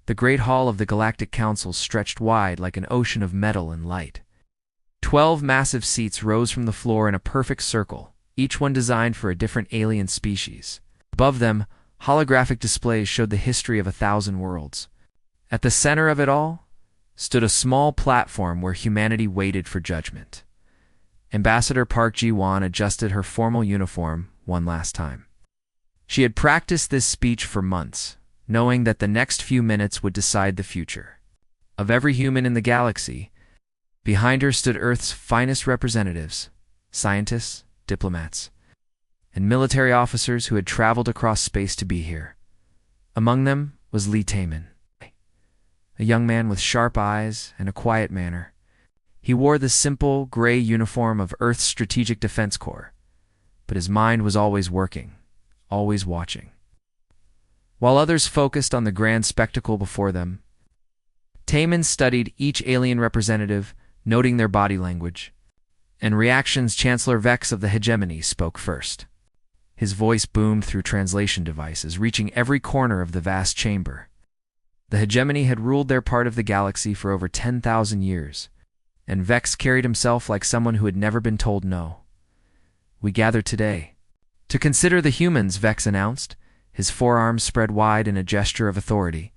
The great hall of the Galactic Council stretched wide like an ocean of metal and light. 12 massive seats rose from the floor in a perfect circle, each one designed for a different alien species. Above them, holographic displays showed the history of 1,000 worlds. At the center of it all stood a small platform where humanity waited for judgment. Ambassador Park Ji-won adjusted her formal uniform one last time. She had practiced this speech for months, knowing that the next few minutes would decide the future of every human in the galaxy. Behind her stood Earth's finest representatives, scientists, diplomats, and military officers who had traveled across space to be here. Among them was Lee Taemin, a young man with sharp eyes and a quiet manner. He wore the simple, gray uniform of Earth's Strategic Defense Corps, but his mind was always working, always watching. While others focused on the grand spectacle before them, Taemin studied each alien representative, noting their body language and reactions. Chancellor Vex of the Hegemony spoke first. His voice boomed through translation devices, reaching every corner of the vast chamber. The Hegemony had ruled their part of the galaxy for over 10,000 years, and Vex carried himself like someone who had never been told no. "We gather today to consider the humans," Vex announced, his forearms spread wide in a gesture of authority.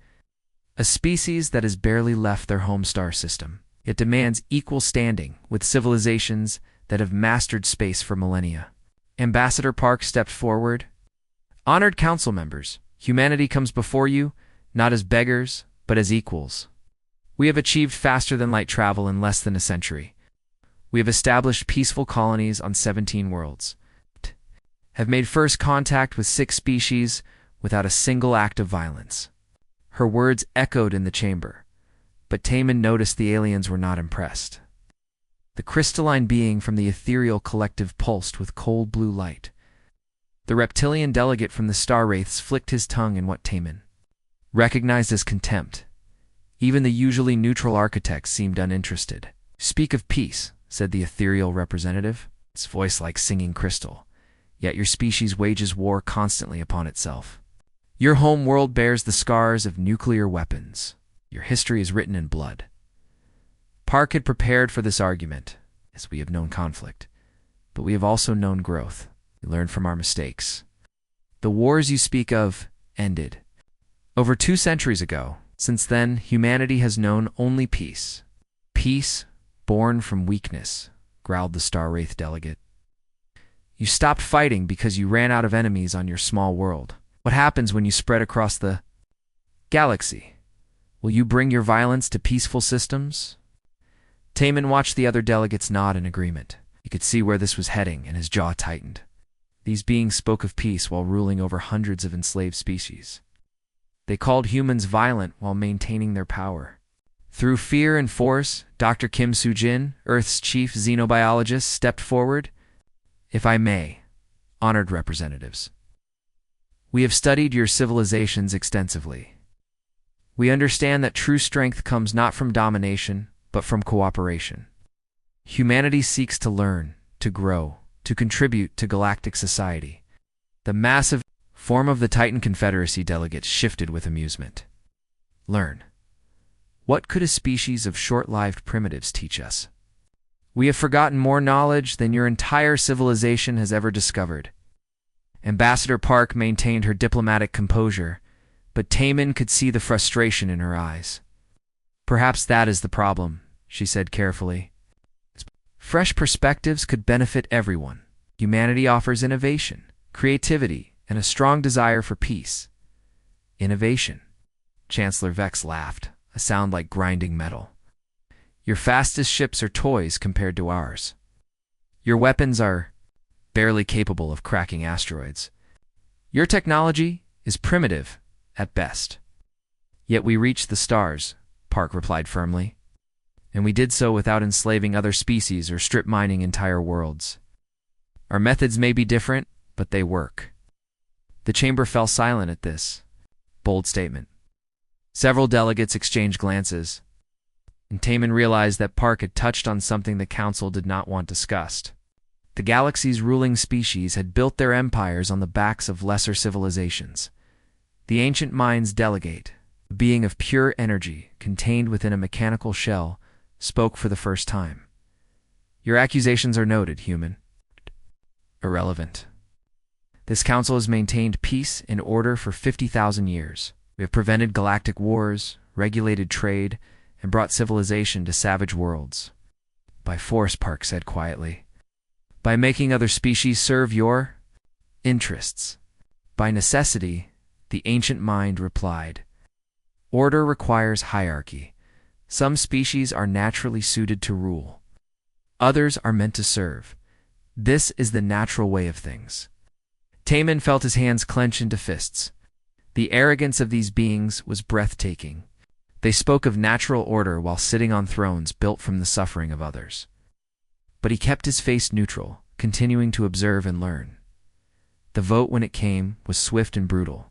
"A species that has barely left their home star system. It demands equal standing with civilizations that have mastered space for millennia." Ambassador Park stepped forward. "Honored council members, humanity comes before you, not as beggars, but as equals. We have achieved faster-than-light travel in less than a century. We have established peaceful colonies on 17 worlds, have made first contact with 6 species without a single act of violence." Her words echoed in the chamber, but Taemin noticed the aliens were not impressed. The crystalline being from the ethereal collective pulsed with cold blue light. The reptilian delegate from the Star Wraiths flicked his tongue in what Taemin recognized as contempt. Even the usually neutral architects seemed uninterested. "Speak of peace," said the ethereal representative, its voice like singing crystal. "Yet your species wages war constantly upon itself. Your home world bears the scars of nuclear weapons. Your history is written in blood." Park had prepared for this argument, as we have known conflict, but we have also known growth. We learned from our mistakes. The wars you speak of ended over 2 centuries ago. Since then, humanity has known only peace. "Peace born from weakness," growled the Star Wraith delegate. "You stopped fighting because you ran out of enemies on your small world. What happens when you spread across the galaxy? Will you bring your violence to peaceful systems?" Taemin watched the other delegates nod in agreement. He could see where this was heading, and his jaw tightened. These beings spoke of peace while ruling over hundreds of enslaved species. They called humans violent while maintaining their power. Through fear and force, Dr. Kim Soo-jin, Earth's chief xenobiologist, stepped forward. "If I may, honored representatives, we have studied your civilizations extensively. We understand that true strength comes not from domination, but from cooperation. Humanity seeks to learn, to grow, to contribute to galactic society." The massive form of the Titan Confederacy delegates shifted with amusement. "Learn. What could a species of short-lived primitives teach us? We have forgotten more knowledge than your entire civilization has ever discovered." Ambassador Park maintained her diplomatic composure, but Taemin could see the frustration in her eyes. "Perhaps that is the problem," she said carefully. "Fresh perspectives could benefit everyone. Humanity offers innovation, creativity, and a strong desire for peace." "Innovation?" Chancellor Vex laughed, a sound like grinding metal. "Your fastest ships are toys compared to ours. Your weapons are barely capable of cracking asteroids. Your technology is primitive at best." "Yet we reached the stars," Park replied firmly. "And we did so without enslaving other species or strip mining entire worlds. Our methods may be different, but they work." The chamber fell silent at this bold statement. Several delegates exchanged glances, and Taemin realized that Park had touched on something the council did not want discussed. The galaxy's ruling species had built their empires on the backs of lesser civilizations. The ancient minds delegate, A being of pure energy, contained within a mechanical shell, spoke for the first time. Your accusations are noted, human. Irrelevant. This council has maintained peace and order for 50,000 years. We have prevented galactic wars, regulated trade, and brought civilization to savage worlds. By force, Park said quietly. By making other species serve your interests. By necessity, the ancient mind replied. Order requires hierarchy. Some species are naturally suited to rule. Others are meant to serve. This is the natural way of things. Taman felt his hands clench into fists. The arrogance of these beings was breathtaking. They spoke of natural order while sitting on thrones built from the suffering of others. But he kept his face neutral, continuing to observe and learn. The vote, when it came, was swift and brutal.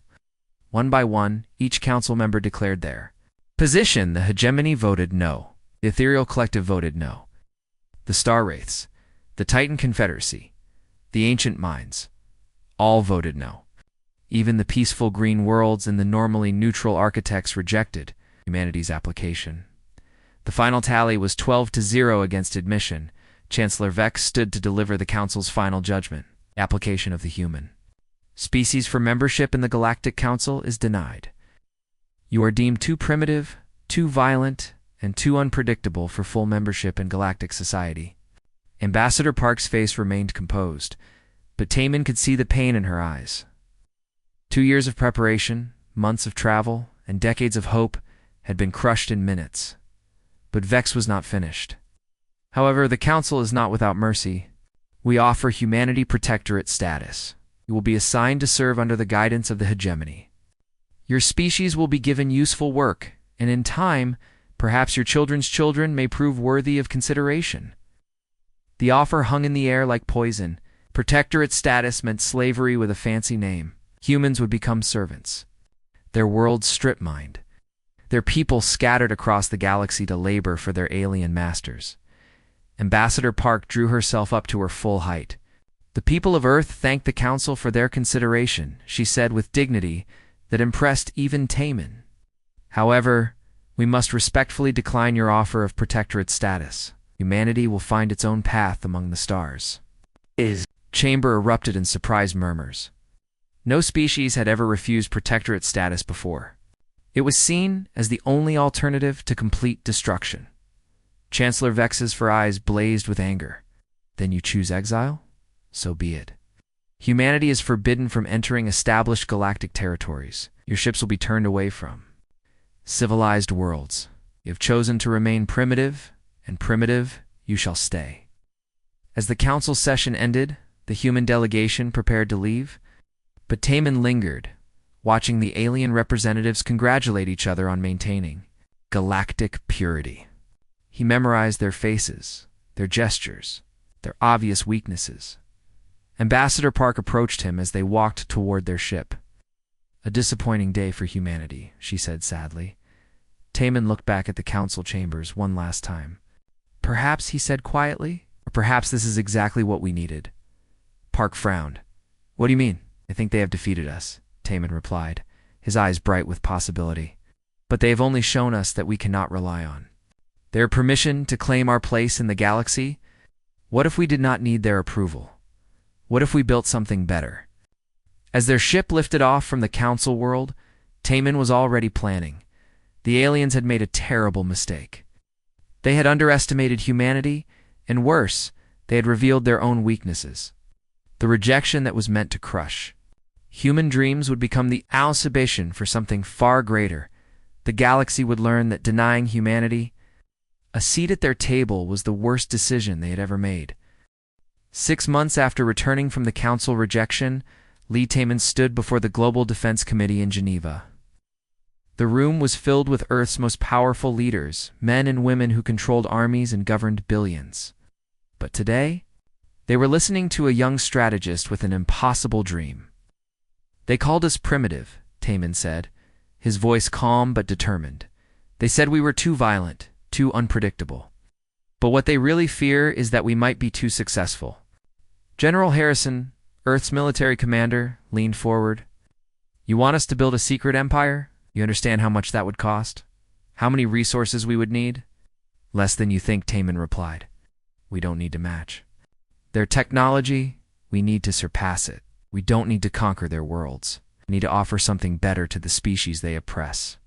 One by one, each council member declared their position. The hegemony voted no. The ethereal collective voted no. The Star Wraiths, the Titan Confederacy, the Ancient Minds, all voted no. Even the peaceful green worlds and the normally neutral architects rejected humanity's application. The final tally was 12-0 against admission. Chancellor Vex stood to deliver the Council's final judgment. Application of the human species for membership in the Galactic Council is denied. You are deemed too primitive, too violent, and too unpredictable for full membership in galactic society. Ambassador Park's face remained composed, but Taman could see the pain in her eyes. 2 years of preparation, months of travel, and decades of hope had been crushed in minutes. But Vex was not finished. However, the Council is not without mercy. We offer humanity protectorate status. You will be assigned to serve under the guidance of the hegemony. Your species will be given useful work, and in time, perhaps your children's children may prove worthy of consideration. The offer hung in the air like poison. Protectorate status meant slavery with a fancy name. Humans would become servants. Their worlds strip-mined. Their people scattered across the galaxy to labor for their alien masters. Ambassador Park drew herself up to her full height. The people of Earth thanked the Council for their consideration, she said with dignity that impressed even Taman. However, we must respectfully decline your offer of protectorate status. Humanity will find its own path among the stars. Chamber erupted in surprised murmurs. No species had ever refused protectorate status before. It was seen as the only alternative to complete destruction. Chancellor Vex's eyes blazed with anger. Then you choose exile? So be it. Humanity is forbidden from entering established galactic territories. Your ships will be turned away from civilized worlds. You have chosen to remain primitive, and primitive you shall stay. As the council session ended, the human delegation prepared to leave, but Taman lingered, watching the alien representatives congratulate each other on maintaining galactic purity. He memorized their faces, their gestures, their obvious weaknesses. Ambassador Park approached him as they walked toward their ship. A disappointing day for humanity, she said sadly. Taman looked back at the council chambers one last time. Perhaps, he said quietly, or perhaps this is exactly what we needed. Park frowned. What do you mean? I think they have defeated us, Taman replied, his eyes bright with possibility. But they have only shown us that we cannot rely on their permission to claim our place in the galaxy. What if we did not need their approval? What if we built something better? As their ship lifted off from the council world, Taman was already planning. The aliens had made a terrible mistake. They had underestimated humanity, and worse, they had revealed their own weaknesses. The rejection that was meant to crush. Human dreams would become the exhibition for something far greater. The galaxy would learn that denying humanity a seat at their table was the worst decision they had ever made. 6 months after returning from the council rejection, Lee Taman stood before the Global Defense Committee in Geneva. The room was filled with Earth's most powerful leaders, men and women who controlled armies and governed billions. But today, they were listening to a young strategist with an impossible dream. They called us primitive, Taman said, his voice calm but determined. They said we were too violent, too unpredictable. But what they really fear is that we might be too successful. General Harrison, Earth's military commander, leaned forward. You want us to build a secret empire? You understand how much that would cost? How many resources we would need? Less than you think, Taman replied. We don't need to match their technology. We need to surpass it. We don't need to conquer their worlds. We need to offer something better to the species they oppress.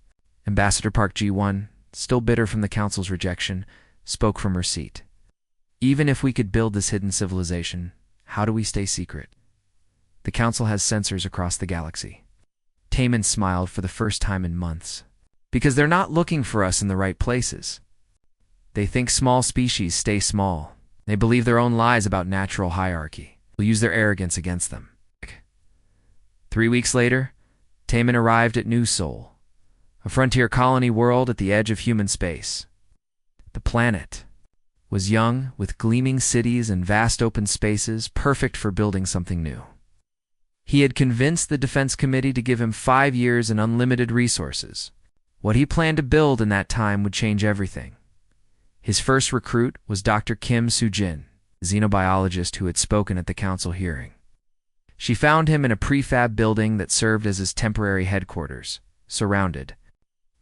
Ambassador Park G1, still bitter from the Council's rejection, spoke from her seat. Even if we could build this hidden civilization, how do we stay secret? The Council has sensors across the galaxy. Taman smiled for the first time in months. Because they're not looking for us in the right places. They think small species stay small. They believe their own lies about natural hierarchy. We'll use their arrogance against them. 3 weeks later, Taman arrived at New Sol, a frontier colony world at the edge of human space. The planet was young, with gleaming cities and vast open spaces, perfect for building something new. He had convinced the Defense Committee to give him 5 years and unlimited resources. What he planned to build in that time would change everything. His first recruit was Dr. Kim Soo-jin, a xenobiologist who had spoken at the Council hearing. She found him in a prefab building that served as his temporary headquarters, surrounded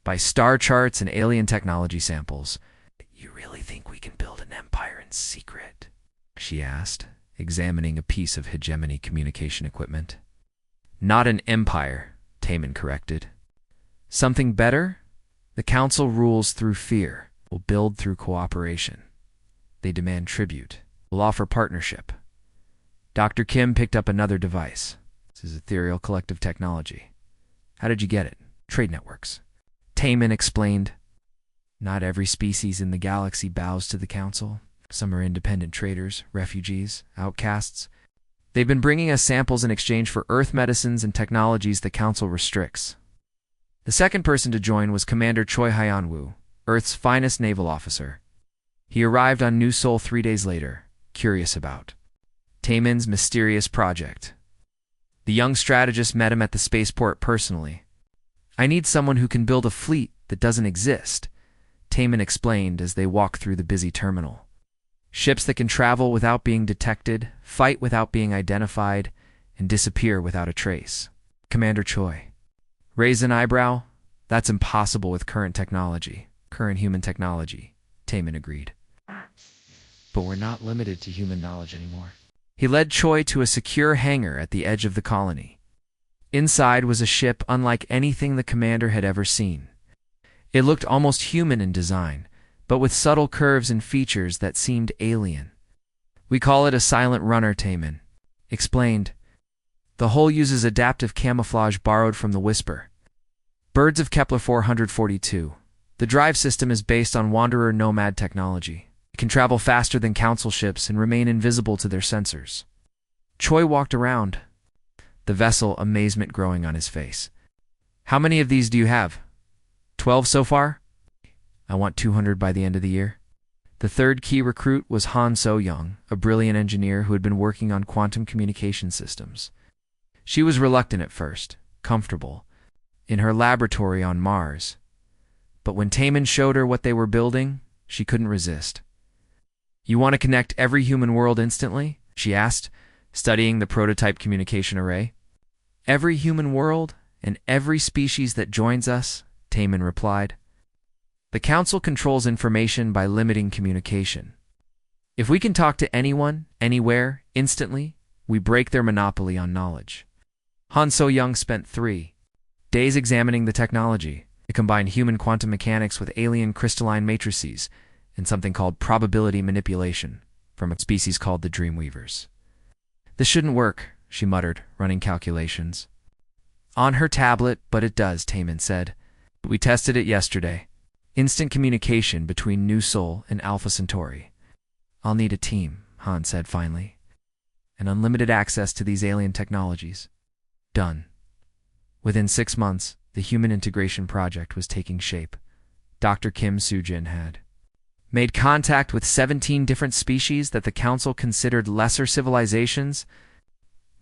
by star charts and alien technology samples. You really think we can build an empire in secret? She asked, examining a piece of hegemony communication equipment. Not an empire, Taman corrected. Something better? The Council rules through fear. We'll build through cooperation. They demand tribute. We'll offer partnership. Dr. Kim picked up another device. This is ethereal collective technology. How did you get it? Trade networks. Taman explained. Not every species in the galaxy bows to the Council. Some are independent traders, refugees, outcasts. They've been bringing us samples in exchange for Earth medicines and technologies the Council restricts. The second person to join was Commander Choi Hyun-woo, Earth's finest naval officer. He arrived on New Sol 3 days later, curious about Taman's mysterious project. The young strategist met him at the spaceport personally. I need someone who can build a fleet that doesn't exist, Taman explained as they walked through the busy terminal. Ships that can travel without being detected, fight without being identified, and disappear without a trace. Commander Choi raised an eyebrow. That's impossible with current technology. Current human technology, Taman agreed. But we're not limited to human knowledge anymore. He led Choi to a secure hangar at the edge of the colony. Inside was a ship unlike anything the commander had ever seen. It looked almost human in design, but with subtle curves and features that seemed alien. We call it a silent runner, Taman explained. The hull uses adaptive camouflage borrowed from the Whisper. Birds of Kepler 442. The drive system is based on Wanderer Nomad technology. It can travel faster than Council ships and remain invisible to their sensors. Choi walked around, the vessel amazement growing on his face. How many of these do you have? 12 so far? I want 200 by the end of the year. The third key recruit was Han So-young, a brilliant engineer who had been working on quantum communication systems. She was reluctant at first, comfortable, in her laboratory on Mars. But when Taman showed her what they were building, she couldn't resist. You want to connect every human world instantly? She asked, studying the prototype communication array. Every human world and every species that joins us, Taman replied. The Council controls information by limiting communication. If we can talk to anyone, anywhere, instantly, we break their monopoly on knowledge. Han So-young spent 3 days examining the technology. It combined human quantum mechanics with alien crystalline matrices and something called probability manipulation from a species called the Dreamweavers. This shouldn't work, she muttered, running calculations. On her tablet, but it does, Taman said. We tested it yesterday. Instant communication between New Sol and Alpha Centauri. I'll need a team, Han said finally. And unlimited access to these alien technologies. Done. Within 6 months, the human integration project was taking shape. Dr. Kim Soo-jin had made contact with 17 different species that the Council considered lesser civilizations.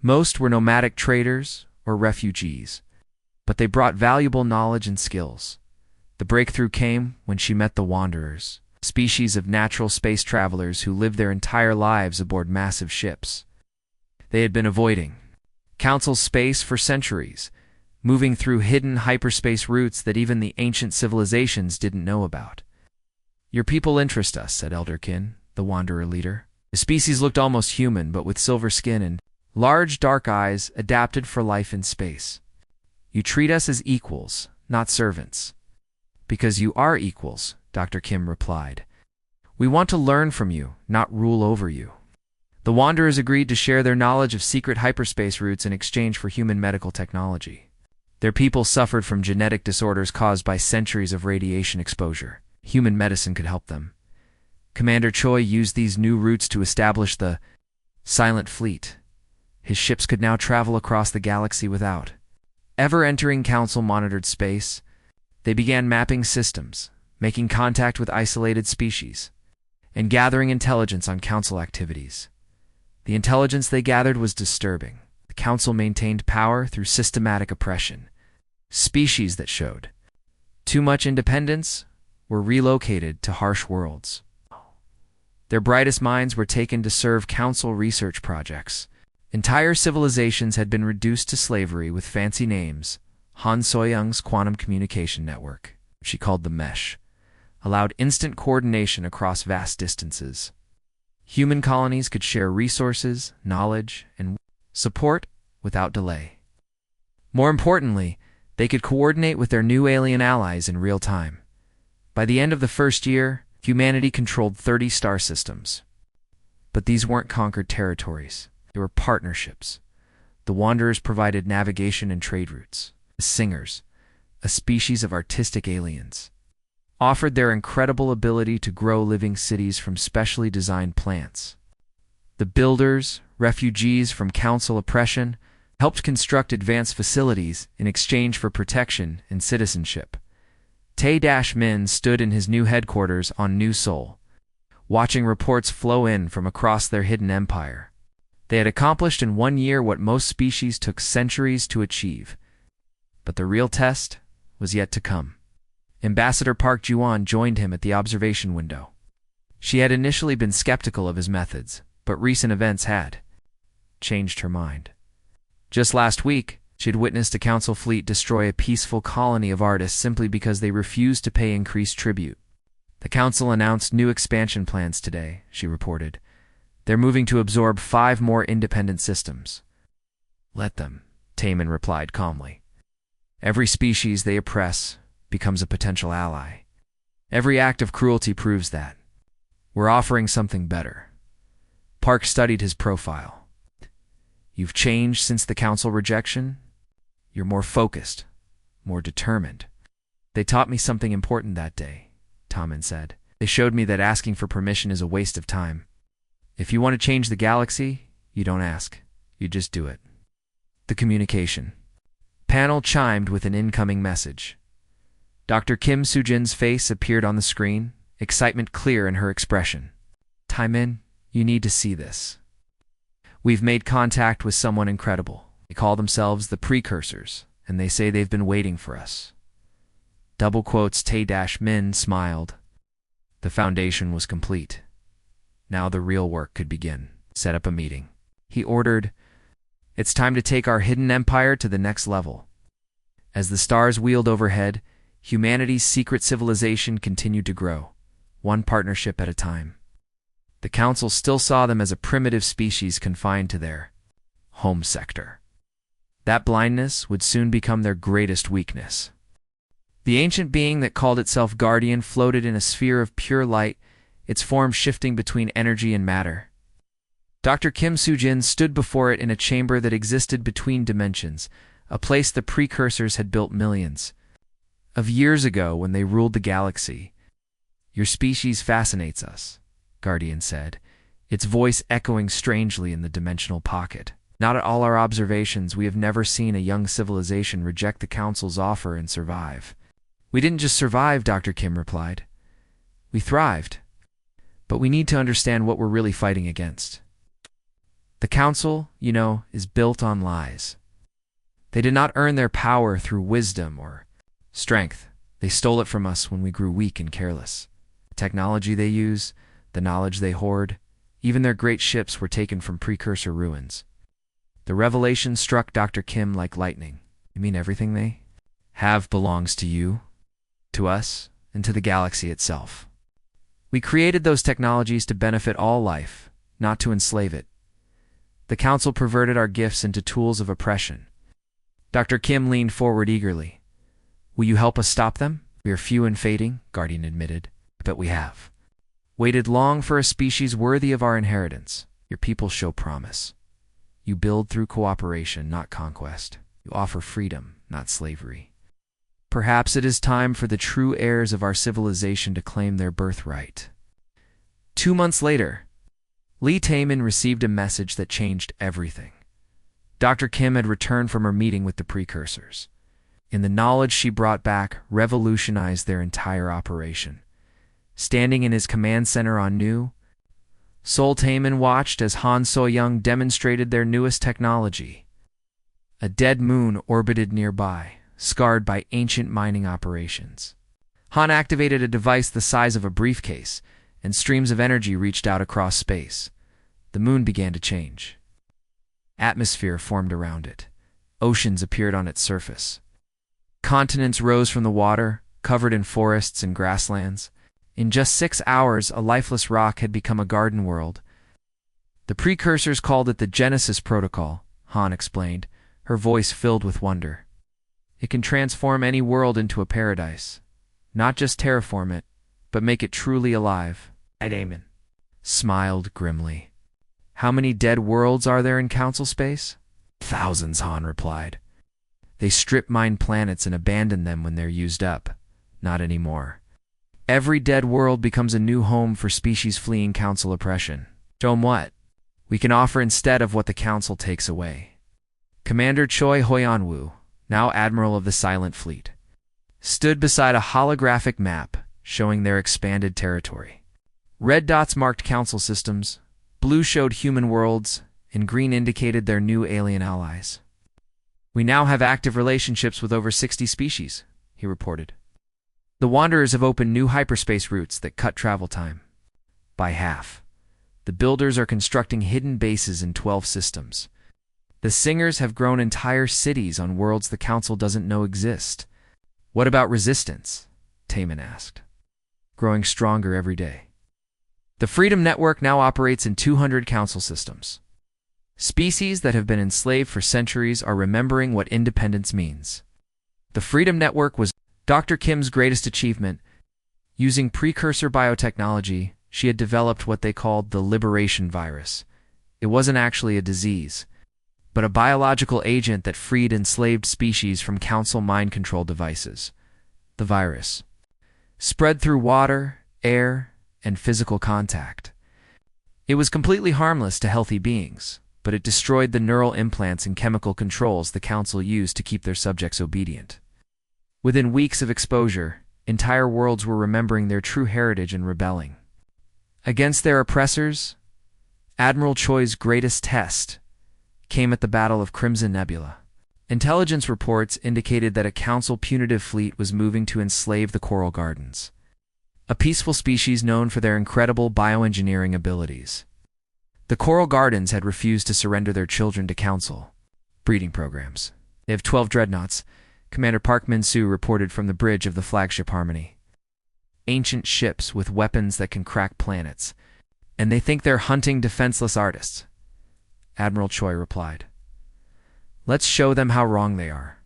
Most were nomadic traders or refugees, but they brought valuable knowledge and skills. The breakthrough came when she met the Wanderers, a species of natural space travelers who lived their entire lives aboard massive ships. They had been avoiding Council space for centuries, moving through hidden hyperspace routes that even the ancient civilizations didn't know about. "Your people interest us," said Elderkin, the Wanderer leader. The species looked almost human, but with silver skin and large dark eyes adapted for life in space. "You treat us as equals, not servants." "Because you are equals," Dr. Kim replied. "We want to learn from you, not rule over you." The Wanderers agreed to share their knowledge of secret hyperspace routes in exchange for human medical technology. Their people suffered from genetic disorders caused by centuries of radiation exposure. Human medicine could help them. Commander Choi used these new routes to establish the Silent Fleet. His ships could now travel across the galaxy without ever entering Council-monitored space. They began mapping systems, making contact with isolated species, and gathering intelligence on Council activities. The intelligence they gathered was disturbing. The Council maintained power through systematic oppression. Species that showed too much independence were relocated to harsh worlds. Their brightest minds were taken to serve Council research projects. Entire civilizations had been reduced to slavery with fancy names. Han Soyoung's quantum communication network, she called the Mesh, allowed instant coordination across vast distances. Human colonies could share resources, knowledge, and support without delay. More importantly, they could coordinate with their new alien allies in real time. By the end of the first year, humanity controlled 30 star systems. But these weren't conquered territories. They were partnerships. The Wanderers provided navigation and trade routes. The Singers, a species of artistic aliens, offered their incredible ability to grow living cities from specially designed plants. The Builders, refugees from Council oppression, helped construct advanced facilities in exchange for protection and citizenship. Tae-Min stood in his new headquarters on New Sol, watching reports flow in from across their hidden empire. They had accomplished in 1 year what most species took centuries to achieve. But the real test was yet to come. Ambassador Park Juan joined him at the observation window. She had initially been skeptical of his methods, but recent events had changed her mind. Just last week, she had witnessed a Council fleet destroy a peaceful colony of artists simply because they refused to pay increased tribute. "The Council announced new expansion plans today," she reported. "They're moving to absorb 5 more independent systems." "Let them," Taemin replied calmly. "Every species they oppress becomes a potential ally. Every act of cruelty proves that. We're offering something better." Park studied his profile. "You've changed since the Council rejection? You're more focused, more determined." "They taught me something important that day," Taemin said. "They showed me that asking for permission is a waste of time. If you want to change the galaxy, you don't ask. You just do it." The communication panel chimed with an incoming message. Dr. Kim Soo-jin's face appeared on the screen, excitement clear in her expression. "Taemin, you need to see this. We've made contact with someone incredible. They call themselves the Precursors, and they say they've been waiting for us." Double quotes. Tae-Min smiled. The foundation was complete. Now the real work could begin. "Set up a meeting," he ordered. "It's time to take our hidden empire to the next level." As the stars wheeled overhead, humanity's secret civilization continued to grow, one partnership at a time. The Council still saw them as a primitive species confined to their home sector. That blindness would soon become their greatest weakness. The ancient being that called itself Guardian floated in a sphere of pure light, its form shifting between energy and matter. Dr. Kim Soo-jin stood before it in a chamber that existed between dimensions, a place the Precursors had built millions of years ago when they ruled the galaxy. "Your species fascinates us," Guardian said, its voice echoing strangely in the dimensional pocket. "Not at all our observations, we have never seen a young civilization reject the Council's offer and survive." "We didn't just survive," Dr. Kim replied. "We thrived. But we need to understand what we're really fighting against. The Council, is built on lies. They did not earn their power through wisdom or strength. They stole it from us when we grew weak and careless. The technology they use, the knowledge they hoard, even their great ships were taken from Precursor ruins." The revelation struck Dr. Kim like lightning. You mean everything they have belongs to you, to us, and to the galaxy itself. We created those technologies to benefit all life, not to enslave it. The Council perverted our gifts into tools of oppression. Dr. Kim leaned forward eagerly. Will you help us stop them? We are few and fading, Guardian admitted, but we have waited long for a species worthy of our inheritance. Your people show promise. You build through cooperation, not conquest. You offer freedom, not slavery. Perhaps it is time for the true heirs of our civilization to claim their birthright. 2 months later, Lee Taemin received a message that changed everything. Dr. Kim had returned from her meeting with the precursors, and the knowledge she brought back revolutionized their entire operation. Standing in his command center on Nu, Sol Taemin watched as Han So-young demonstrated their newest technology. A dead moon orbited nearby, scarred by ancient mining operations. Han activated a device the size of a briefcase, and streams of energy reached out across space. The moon began to change. Atmosphere formed around it. Oceans appeared on its surface. Continents rose from the water, covered in forests and grasslands. In just 6 hours, a lifeless rock had become a garden world. The precursors called it the Genesis Protocol, Han explained, her voice filled with wonder. It can transform any world into a paradise. Not just terraform it, but make it truly alive. Damon smiled grimly. How many dead worlds are there in Council space? Thousands, Han replied. They strip mine planets and abandon them when they're used up. Not anymore. Every dead world becomes a new home for species fleeing Council oppression. Show 'em what we can offer instead of what the Council takes away. Commander Choi Hoyanwoo, now Admiral of the Silent Fleet, stood beside a holographic map showing their expanded territory. Red dots marked Council systems, blue showed human worlds, and green indicated their new alien allies. We now have active relationships with over 60 species, he reported. The Wanderers have opened new hyperspace routes that cut travel time by half. The Builders are constructing hidden bases in 12 systems. The Singers have grown entire cities on worlds the Council doesn't know exist. What about Resistance? Taemin asked. Growing stronger every day. The Freedom Network now operates in 200 Council systems. Species that have been enslaved for centuries are remembering what independence means. The Freedom Network was Dr. Kim's greatest achievement. Using precursor biotechnology, she had developed what they called the Liberation Virus. It wasn't actually a disease, but a biological agent that freed enslaved species from Council mind control devices. The virus spread through water, air, and physical contact. It was completely harmless to healthy beings, but it destroyed the neural implants and chemical controls the Council used to keep their subjects obedient. Within weeks of exposure, entire worlds were remembering their true heritage and rebelling. Against their oppressors, Admiral Choi's greatest test came at the Battle of Crimson Nebula. Intelligence reports indicated that a Council punitive fleet was moving to enslave the Coral Gardens, a peaceful species known for their incredible bioengineering abilities. The Coral Gardens had refused to surrender their children to Council breeding programs. They have 12 dreadnoughts, Commander Park Min-soo reported from the bridge of the flagship Harmony. Ancient ships with weapons that can crack planets, and they think they're hunting defenseless artists, Admiral Choi replied. Let's show them how wrong they are.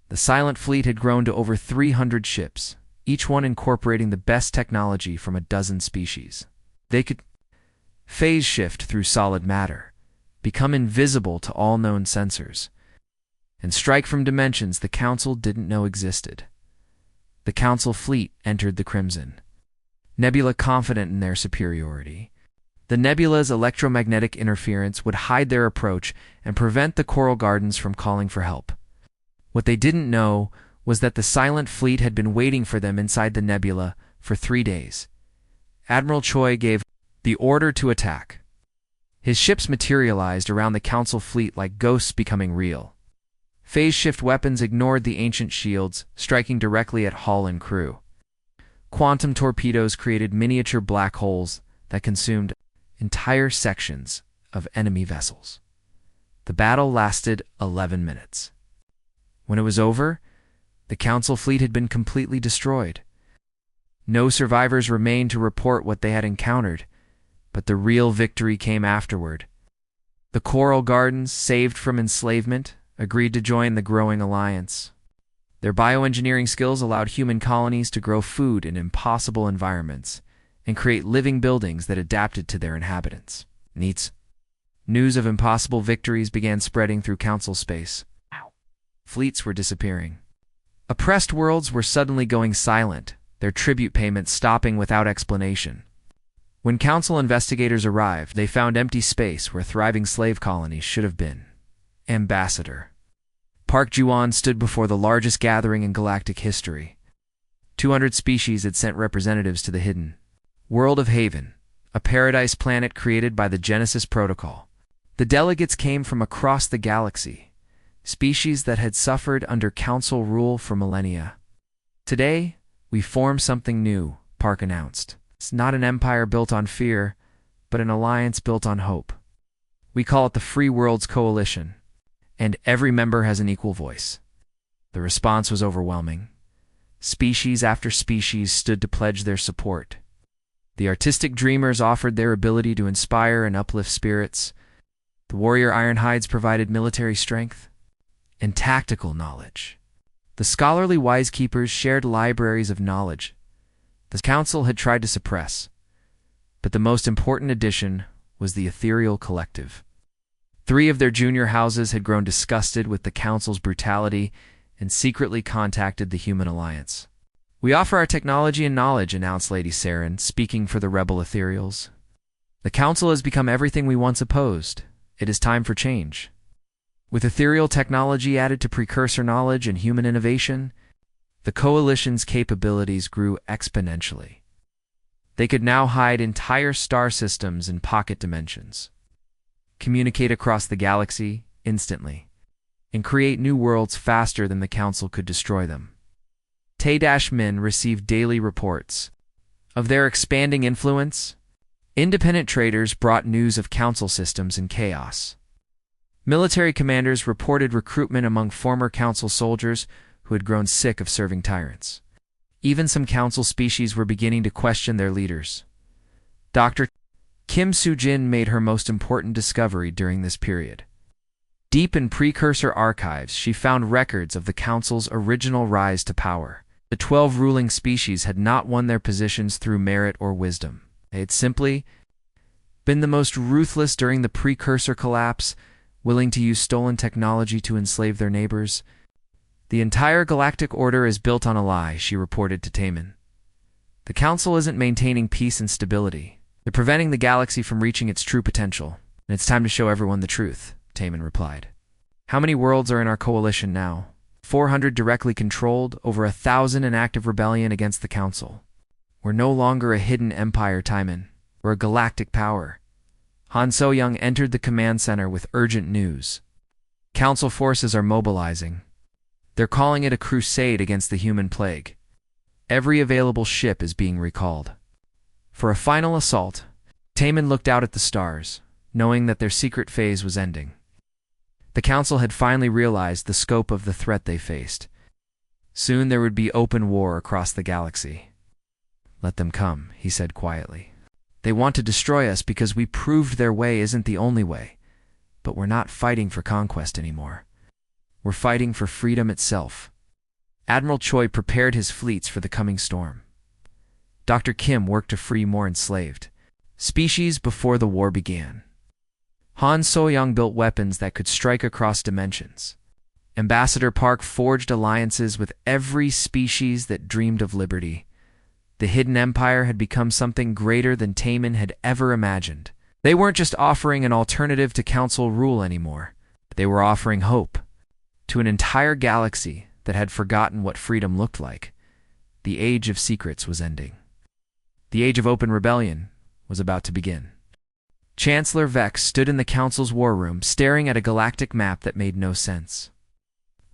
The Silent Fleet had grown to over 300 ships, each one incorporating the best technology from a dozen species. They could phase shift through solid matter, become invisible to all known sensors, and strike from dimensions the Council didn't know existed. The Council fleet entered the Crimson Nebula confident in their superiority. The nebula's electromagnetic interference would hide their approach and prevent the Coral Gardens from calling for help. What they didn't know was that the Silent Fleet had been waiting for them inside the nebula for 3 days. Admiral Choi gave the order to attack. His ships materialized around the Council fleet like ghosts becoming real. Phase shift weapons ignored the ancient shields, striking directly at hull and crew. Quantum torpedoes created miniature black holes that consumed entire sections of enemy vessels. The battle lasted 11 minutes. When it was over, the Council fleet had been completely destroyed. No survivors remained to report what they had encountered, but the real victory came afterward. The Coral Gardens, saved from enslavement, agreed to join the growing alliance. Their bioengineering skills allowed human colonies to grow food in impossible environments and create living buildings that adapted to their inhabitants. News of impossible victories began spreading through Council space. Fleets were disappearing. Oppressed worlds were suddenly going silent, their tribute payments stopping without explanation. When Council investigators arrived, they found empty space where thriving slave colonies should have been. Ambassador. Park Juan stood before the largest gathering in galactic history. 200 species had sent representatives to the hidden world of Haven, a paradise planet created by the Genesis Protocol. The delegates came from across the galaxy, species that had suffered under Council rule for millennia. Today, we form something new, Park announced. It's not an empire built on fear, but an alliance built on hope. We call it the Free Worlds Coalition, and every member has an equal voice. The response was overwhelming. Species after species stood to pledge their support. The artistic dreamers offered their ability to inspire and uplift spirits. The warrior Ironhides provided military strength and tactical knowledge. The scholarly wisekeepers shared libraries of knowledge the Council had tried to suppress. But the most important addition was the ethereal collective. 3 of their junior houses had grown disgusted with the Council's brutality and secretly contacted the Human Alliance. We offer our technology and knowledge, announced Lady Saren, speaking for the rebel ethereals. The Council has become everything we once opposed. It is time for change. With ethereal technology added to precursor knowledge and human innovation, the Coalition's capabilities grew exponentially. They could now hide entire star systems in pocket dimensions, communicate across the galaxy instantly, and create new worlds faster than the Council could destroy them. Tay-Min received daily reports of their expanding influence. Independent traders brought news of Council systems in chaos. Military commanders reported recruitment among former Council soldiers who had grown sick of serving tyrants. Even some Council species were beginning to question their leaders. Dr. Kim Soo-jin made her most important discovery during this period. Deep in precursor archives, she found records of the Council's original rise to power. The 12 ruling species had not won their positions through merit or wisdom. They had simply been the most ruthless during the precursor collapse, willing to use stolen technology to enslave their neighbors. The entire galactic order is built on a lie, she reported to Tay-Min. The Council isn't maintaining peace and stability. They're preventing the galaxy from reaching its true potential, and it's time to show everyone the truth, Tay-Min replied. How many worlds are in our coalition now? 400 directly controlled, over 1,000 in active rebellion against the Council. We're no longer a hidden empire, Tay-Min. We're a galactic power. Han So-young entered the command center with urgent news. Council forces are mobilizing. They're calling it a crusade against the human plague. Every available ship is being recalled. For a final assault, Tay-Min looked out at the stars, knowing that their secret phase was ending. The Council had finally realized the scope of the threat they faced. Soon there would be open war across the galaxy. Let them come, he said quietly. They want to destroy us because we proved their way isn't the only way. But we're not fighting for conquest anymore. We're fighting for freedom itself. Admiral Choi prepared his fleets for the coming storm. Dr. Kim worked to free more enslaved species before the war began. Han So-young built weapons that could strike across dimensions. Ambassador Park forged alliances with every species that dreamed of liberty. The Hidden Empire had become something greater than Tay-Min had ever imagined. They weren't just offering an alternative to Council rule anymore. They were offering hope to an entire galaxy that had forgotten what freedom looked like. The Age of Secrets was ending. The Age of Open Rebellion was about to begin. Chancellor Vex stood in the Council's war room, staring at a galactic map that made no sense.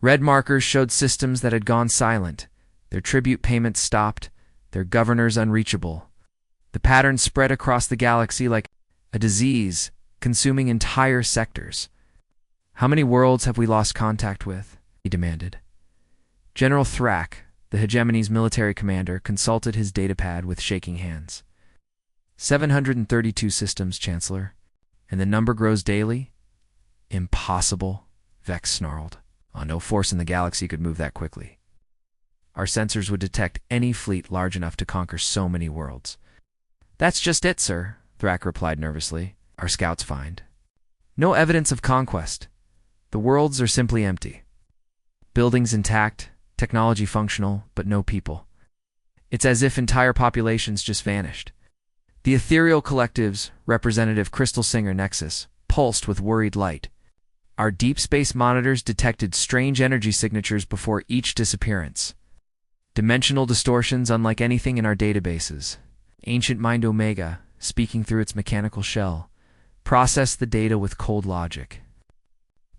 Red markers showed systems that had gone silent, their tribute payments stopped, their governors unreachable. The pattern spread across the galaxy like a disease, consuming entire sectors. How many worlds have we lost contact with? He demanded. General Thrak, the hegemony's military commander, consulted his datapad with shaking hands. 732 systems, Chancellor. And the number grows daily? Impossible, Vex snarled. No force in the galaxy could move that quickly. Our sensors would detect any fleet large enough to conquer so many worlds. That's just it, sir, Thrak replied nervously. Our scouts find no evidence of conquest. The worlds are simply empty. Buildings intact, technology functional, but no people. It's as if entire populations just vanished. The ethereal collective's representative crystal singer nexus pulsed with worried light. Our deep space monitors detected strange energy signatures before each disappearance. Dimensional distortions unlike anything in our databases. Ancient mind Omega, speaking through its mechanical shell, processed the data with cold logic.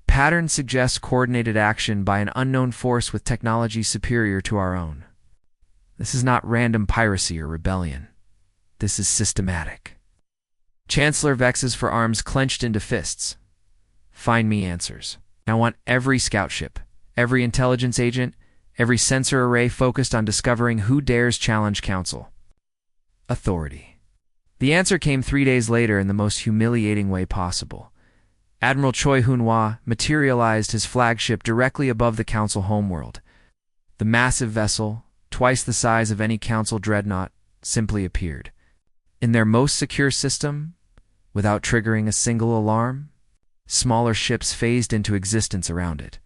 Pattern suggests coordinated action by an unknown force with technology superior to our own. This is not random piracy or rebellion. This is systematic. Chancellor Vex's forearms clenched into fists. Find me answers. I want every scout ship, every intelligence agent, every sensor array focused on discovering who dares challenge Council. Authority. The answer came 3 days later in the most humiliating way possible. Admiral Choi Hun-hwa materialized his flagship directly above the Council homeworld. The massive vessel, twice the size of any Council dreadnought, simply appeared. In their most secure system, without triggering a single alarm, smaller ships phased into existence around it.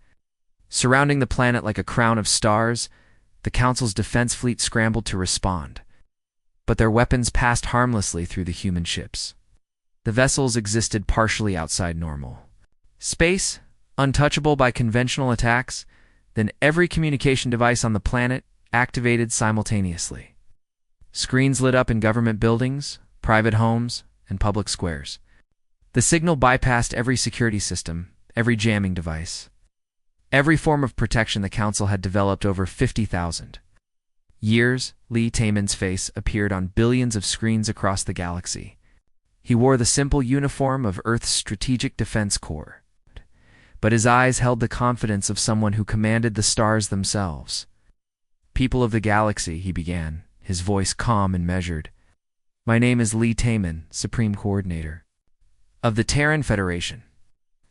Surrounding the planet like a crown of stars, the Council's defense fleet scrambled to respond. But their weapons passed harmlessly through the human ships. The vessels existed partially outside normal space, untouchable by conventional attacks, then every communication device on the planet activated simultaneously. Screens lit up in government buildings, private homes, and public squares. The signal bypassed every security system, every jamming device, every form of protection the Council had developed over 50,000 years. Lee Taemin's face appeared on billions of screens across the galaxy. He wore the simple uniform of Earth's Strategic Defense Corps, but his eyes held the confidence of someone who commanded the stars themselves. People of the galaxy, he began, his voice calm and measured. My name is Lee Taemin, Supreme Coordinator of the Terran Federation.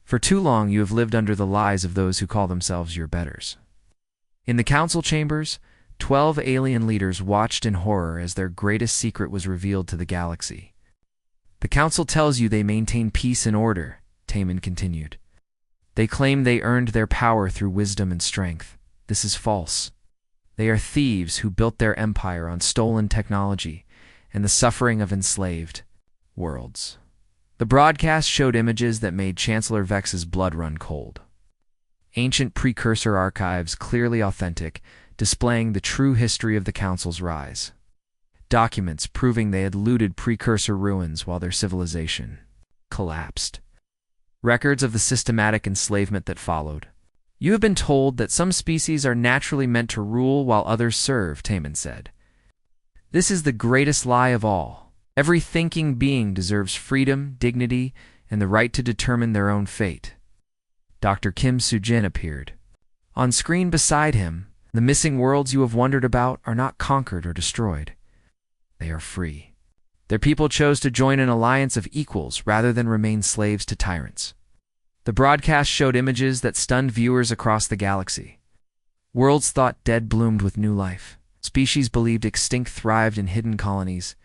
For too long you have lived under the lies of those who call themselves your betters. In the Council chambers, 12 alien leaders watched in horror as their greatest secret was revealed to the galaxy. The Council tells you they maintain peace and order, Taemin continued. They claim they earned their power through wisdom and strength. This is false. They are thieves who built their empire on stolen technology and the suffering of enslaved worlds. The broadcast showed images that made Chancellor Vex's blood run cold. Ancient precursor archives, clearly authentic, displaying the true history of the Council's rise. Documents proving they had looted precursor ruins while their civilization collapsed. Records of the systematic enslavement that followed. You have been told that some species are naturally meant to rule while others serve, Taemin said. This is the greatest lie of all. Every thinking being deserves freedom, dignity, and the right to determine their own fate. Dr. Kim Soo-jin appeared. On screen beside him, the missing worlds you have wondered about are not conquered or destroyed. They are free. Their people chose to join an alliance of equals rather than remain slaves to tyrants. The broadcast showed images that stunned viewers across the galaxy. Worlds thought dead bloomed with new life. Species believed extinct thrived in hidden colonies.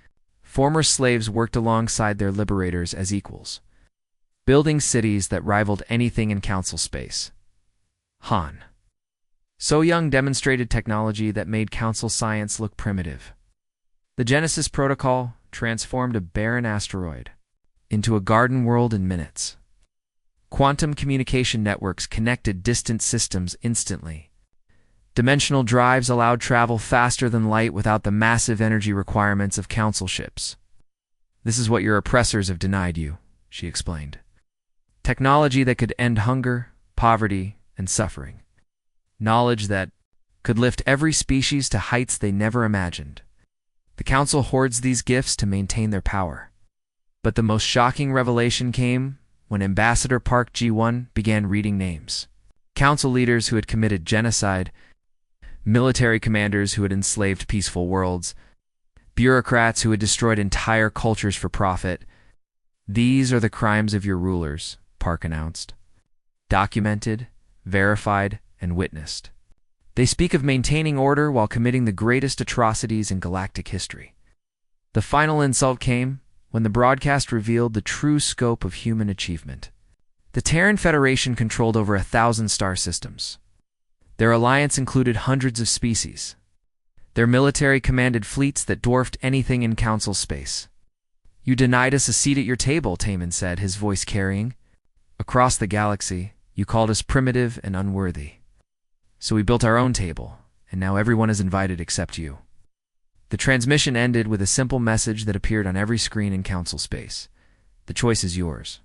Former slaves worked alongside their liberators as equals, building cities that rivaled anything in Council space. Han So-young demonstrated technology that made Council science look primitive. The Genesis Protocol transformed a barren asteroid into a garden world in minutes. Quantum communication networks connected distant systems instantly. Dimensional drives allowed travel faster than light without the massive energy requirements of Council ships. This is what your oppressors have denied you, she explained. Technology that could end hunger, poverty, and suffering. Knowledge that could lift every species to heights they never imagined. The Council hoards these gifts to maintain their power. But the most shocking revelation came when Ambassador Park Ji-won began reading names. Council leaders who had committed genocide, military commanders who had enslaved peaceful worlds, bureaucrats who had destroyed entire cultures for profit. These are the crimes of your rulers, Park announced. Documented, verified, and witnessed. They speak of maintaining order while committing the greatest atrocities in galactic history. The final insult came when the broadcast revealed the true scope of human achievement. The Terran Federation controlled over 1,000 star systems. Their alliance included hundreds of species. Their military commanded fleets that dwarfed anything in Council space. You denied us a seat at your table, Taman said, his voice carrying. Across the galaxy, you called us primitive and unworthy. So we built our own table, and now everyone is invited except you. The transmission ended with a simple message that appeared on every screen in Council space. The choice is yours.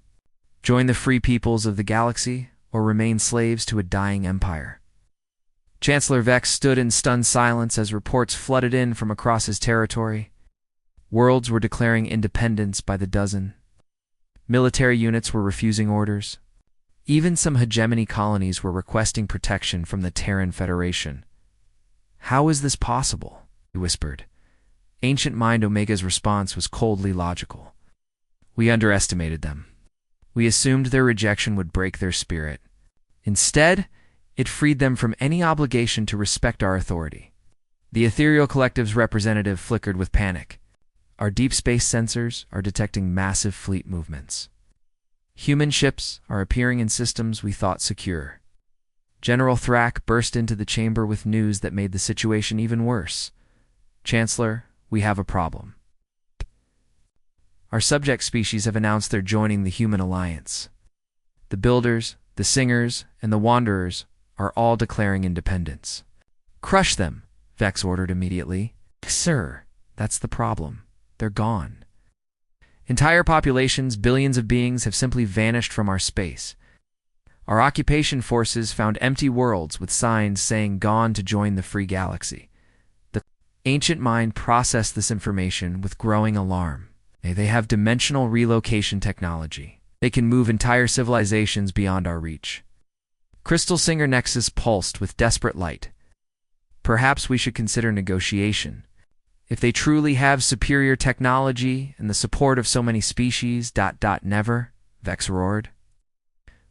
Join the free peoples of the galaxy, or remain slaves to a dying empire. Chancellor Vex stood in stunned silence as reports flooded in from across his territory. Worlds were declaring independence by the dozen. Military units were refusing orders. Even some hegemony colonies were requesting protection from the Terran Federation. "How is this possible?" he whispered. Ancient Mind Omega's response was coldly logical. "We underestimated them. We assumed their rejection would break their spirit. Instead, it freed them from any obligation to respect our authority." The Ethereal Collective's representative flickered with panic. "Our deep space sensors are detecting massive fleet movements. Human ships are appearing in systems we thought secure." General Thrak burst into the chamber with news that made the situation even worse. "Chancellor, we have a problem. Our subject species have announced they're joining the Human Alliance. The Builders, the Singers, and the Wanderers are all declaring independence." "Crush them," Vex ordered immediately. "Sir, that's the problem. They're gone. Entire populations, billions of beings, have simply vanished from our space. Our occupation forces found empty worlds with signs saying gone to join the free galaxy." The Ancient Mind processed this information with growing alarm. They have dimensional relocation technology. They can move entire civilizations beyond our reach. Crystal Singer Nexus pulsed with desperate light. "Perhaps we should consider negotiation. If they truly have superior technology and the support of so many species, never," Vex roared.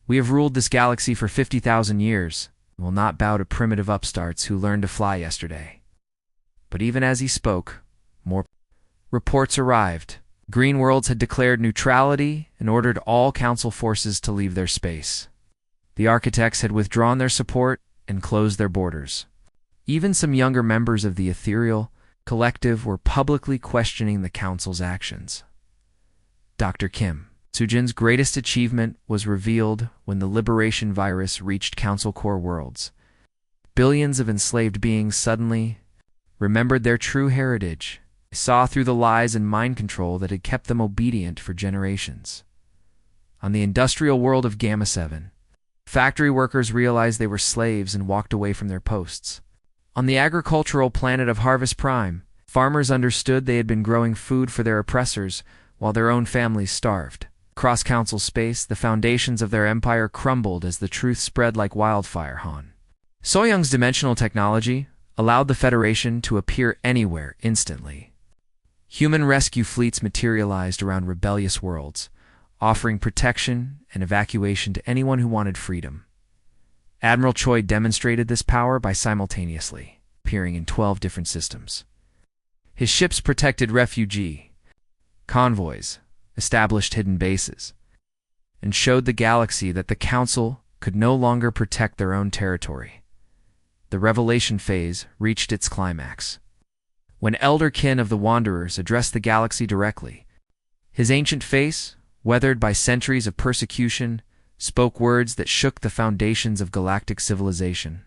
"We have ruled this galaxy for 50,000 years and will not bow to primitive upstarts who learned to fly yesterday." But even as he spoke, more reports arrived. Green worlds had declared neutrality and ordered all Council forces to leave their space. The Architects had withdrawn their support and closed their borders. Even some younger members of the Ethereal Collective were publicly questioning the Council's actions. Dr. Kim, Sujin's greatest achievement, was revealed when the Liberation virus reached Council core worlds. Billions of enslaved beings suddenly remembered their true heritage. They saw through the lies and mind control that had kept them obedient for generations. On the industrial world of Gamma 7, factory workers realized they were slaves and walked away from their posts. On the agricultural planet of Harvest Prime, farmers understood they had been growing food for their oppressors while their own families starved. Across Council space, the foundations of their empire crumbled as the truth spread like wildfire. Han Soyoung's dimensional technology allowed the Federation to appear anywhere instantly. Human rescue fleets materialized around rebellious worlds, offering protection and evacuation to anyone who wanted freedom. Admiral Choi demonstrated this power by simultaneously appearing in 12 different systems. His ships protected refugee convoys, established hidden bases, and showed the galaxy that the Council could no longer protect their own territory. The revelation phase reached its climax when Elder Kin of the Wanderers addressed the galaxy directly. His ancient face, weathered by centuries of persecution, spoke words that shook the foundations of galactic civilization.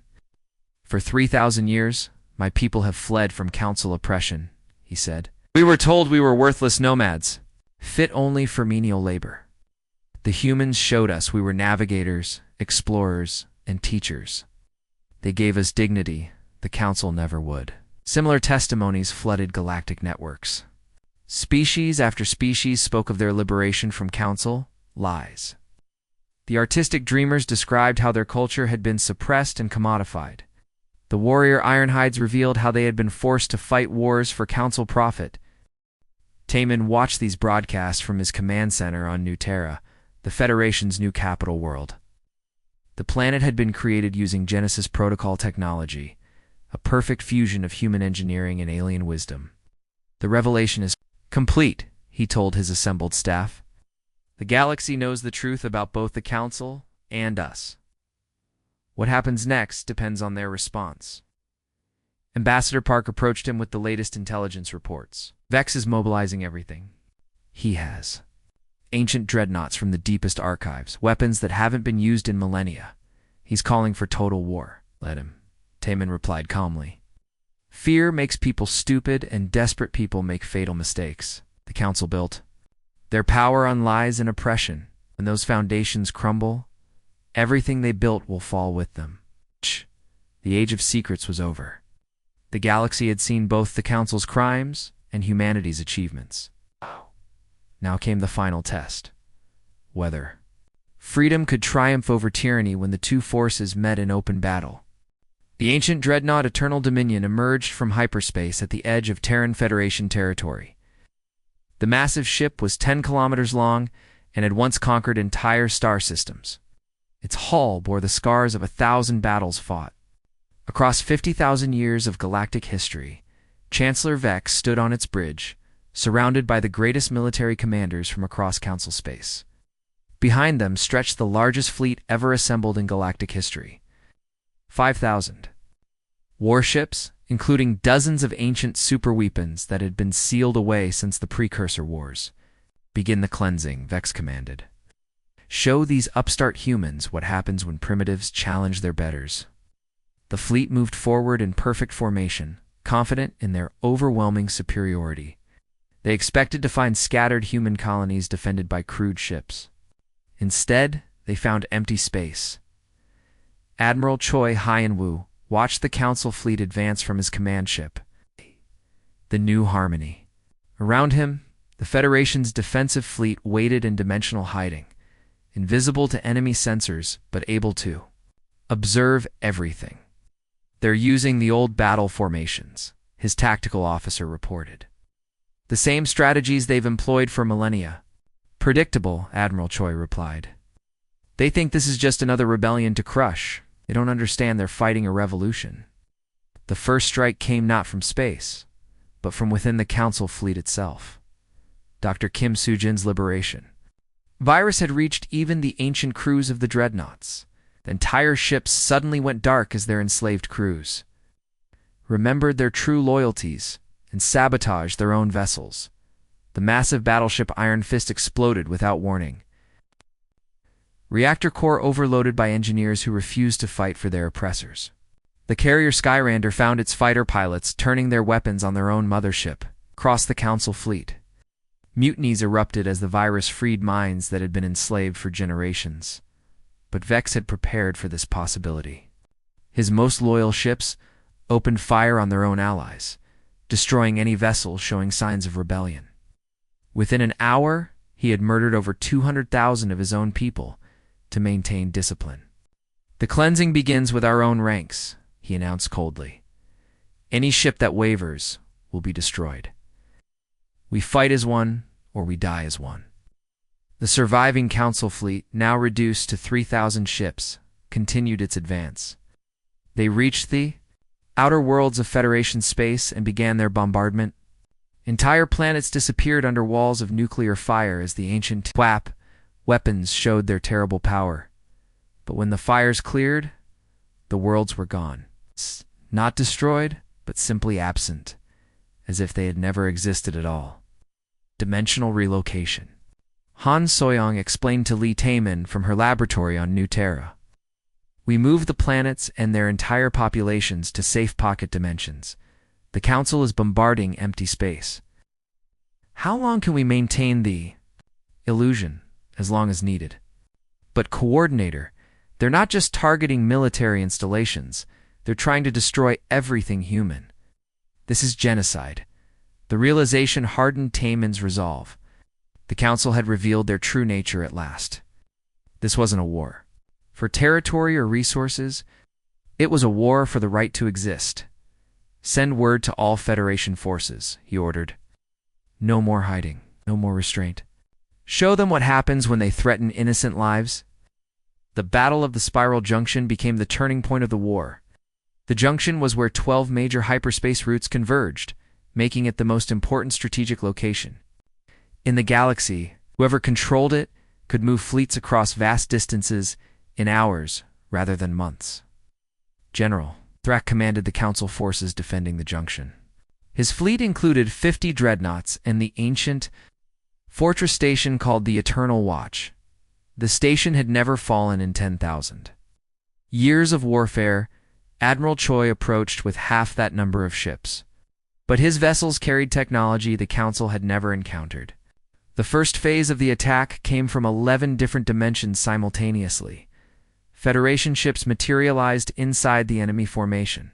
"For 3,000 years, my people have fled from Council oppression," he said. "We were told we were worthless nomads, fit only for menial labor. The humans showed us we were navigators, explorers, and teachers. They gave us dignity the Council never would." Similar testimonies flooded galactic networks. Species after species spoke of their liberation from Council lies. The artistic dreamers described how their culture had been suppressed and commodified. The warrior Ironhides revealed how they had been forced to fight wars for council profit. Taman watched these broadcasts from his command center on New Terra, the Federation's new capital world. The planet had been created using Genesis Protocol technology, a perfect fusion of human engineering and alien wisdom. The revelation is complete, he told his assembled staff. The galaxy knows the truth about both the Council and us. What happens next depends on their response. Ambassador Park approached him with the latest intelligence reports. Vex is mobilizing everything he has. Ancient dreadnoughts from the deepest archives, weapons that haven't been used in millennia. He's calling for total war. Let him, Taman replied calmly. Fear makes people stupid, and desperate people make fatal mistakes. The Council built their power on lies and oppression. When those foundations crumble, everything they built will fall with them. The Age of Secrets was over. The galaxy had seen both the Council's crimes and humanity's achievements. Now came the final test. Whether freedom could triumph over tyranny when the two forces met in open battle. The ancient dreadnought Eternal Dominion emerged from hyperspace at the edge of Terran Federation territory. The massive ship was 10 kilometers long and had once conquered entire star systems. Its hull bore the scars of 1,000 battles fought. Across 50,000 years of galactic history, Chancellor Vex stood on its bridge, surrounded by the greatest military commanders from across Council space. Behind them stretched the largest fleet ever assembled in galactic history. 5,000 warships, including dozens of ancient superweapons that had been sealed away since the Precursor Wars. Begin the cleansing, Vex commanded. Show these upstart humans what happens when primitives challenge their betters. The fleet moved forward in perfect formation, confident in their overwhelming superiority. They expected to find scattered human colonies defended by crude ships. Instead, they found empty space. Admiral Choi Hyen-woo watched the Council fleet advance from his command ship, the New Harmony. Around him, the Federation's defensive fleet waited in dimensional hiding, invisible to enemy sensors but able to observe everything. They're using the old battle formations, his tactical officer reported. The same strategies they've employed for millennia. Predictable, Admiral Choi replied. They think this is just another rebellion to crush. They don't understand they're fighting a revolution. The first strike came not from space, but from within the Council fleet itself. Dr. Kim Soo-jin's liberation. Virus had reached even the ancient crews of the dreadnoughts. The entire ships suddenly went dark as their enslaved crews remembered their true loyalties and sabotaged their own vessels. The massive battleship Iron Fist exploded without warning. Reactor core overloaded by engineers who refused to fight for their oppressors. The carrier Skyrander found its fighter pilots turning their weapons on their own mothership, across the Council fleet. Mutinies erupted as the virus freed minds that had been enslaved for generations. But Vex had prepared for this possibility. His most loyal ships opened fire on their own allies, destroying any vessel showing signs of rebellion. Within an hour, he had murdered over 200,000 of his own people to maintain discipline. The cleansing begins with our own ranks, he announced coldly. Any ship that wavers will be destroyed. We fight as one, or we die as one. The surviving Council fleet, now reduced to 3,000 ships, continued its advance. They reached the outer worlds of Federation space and began their bombardment. Entire planets disappeared under walls of nuclear fire as the ancient WAP weapons showed their terrible power. But when the fires cleared, the worlds were gone. Not destroyed, but simply absent, as if they had never existed at all. Dimensional relocation. Han Soyoung explained to Lee Taman from her laboratory on New Terra. We moved the planets and their entire populations to safe pocket dimensions. The Council is bombarding empty space. How long can we maintain the illusion? As long as needed. But Coordinator, they're not just targeting military installations. They're trying to destroy everything human. This is genocide. The realization hardened Taman's resolve. The Council had revealed their true nature at last. This wasn't a war for territory or resources. It was a war for the right to exist. Send word to all Federation forces, he ordered. No more hiding, no more restraint. Show them what happens when they threaten innocent lives. The Battle of the Spiral Junction became the turning point of the war. The junction was where 12 major hyperspace routes converged, making it the most important strategic location. In the galaxy, whoever controlled it could move fleets across vast distances in hours rather than months. General Thrak commanded the Council forces defending the junction. His fleet included 50 dreadnoughts and the ancient fortress station called the Eternal Watch. The station had never fallen in 10,000 years of warfare. Admiral Choi approached with half that number of ships. But his vessels carried technology the Council had never encountered. The first phase of the attack came from 11 different dimensions simultaneously. Federation ships materialized inside the enemy formation.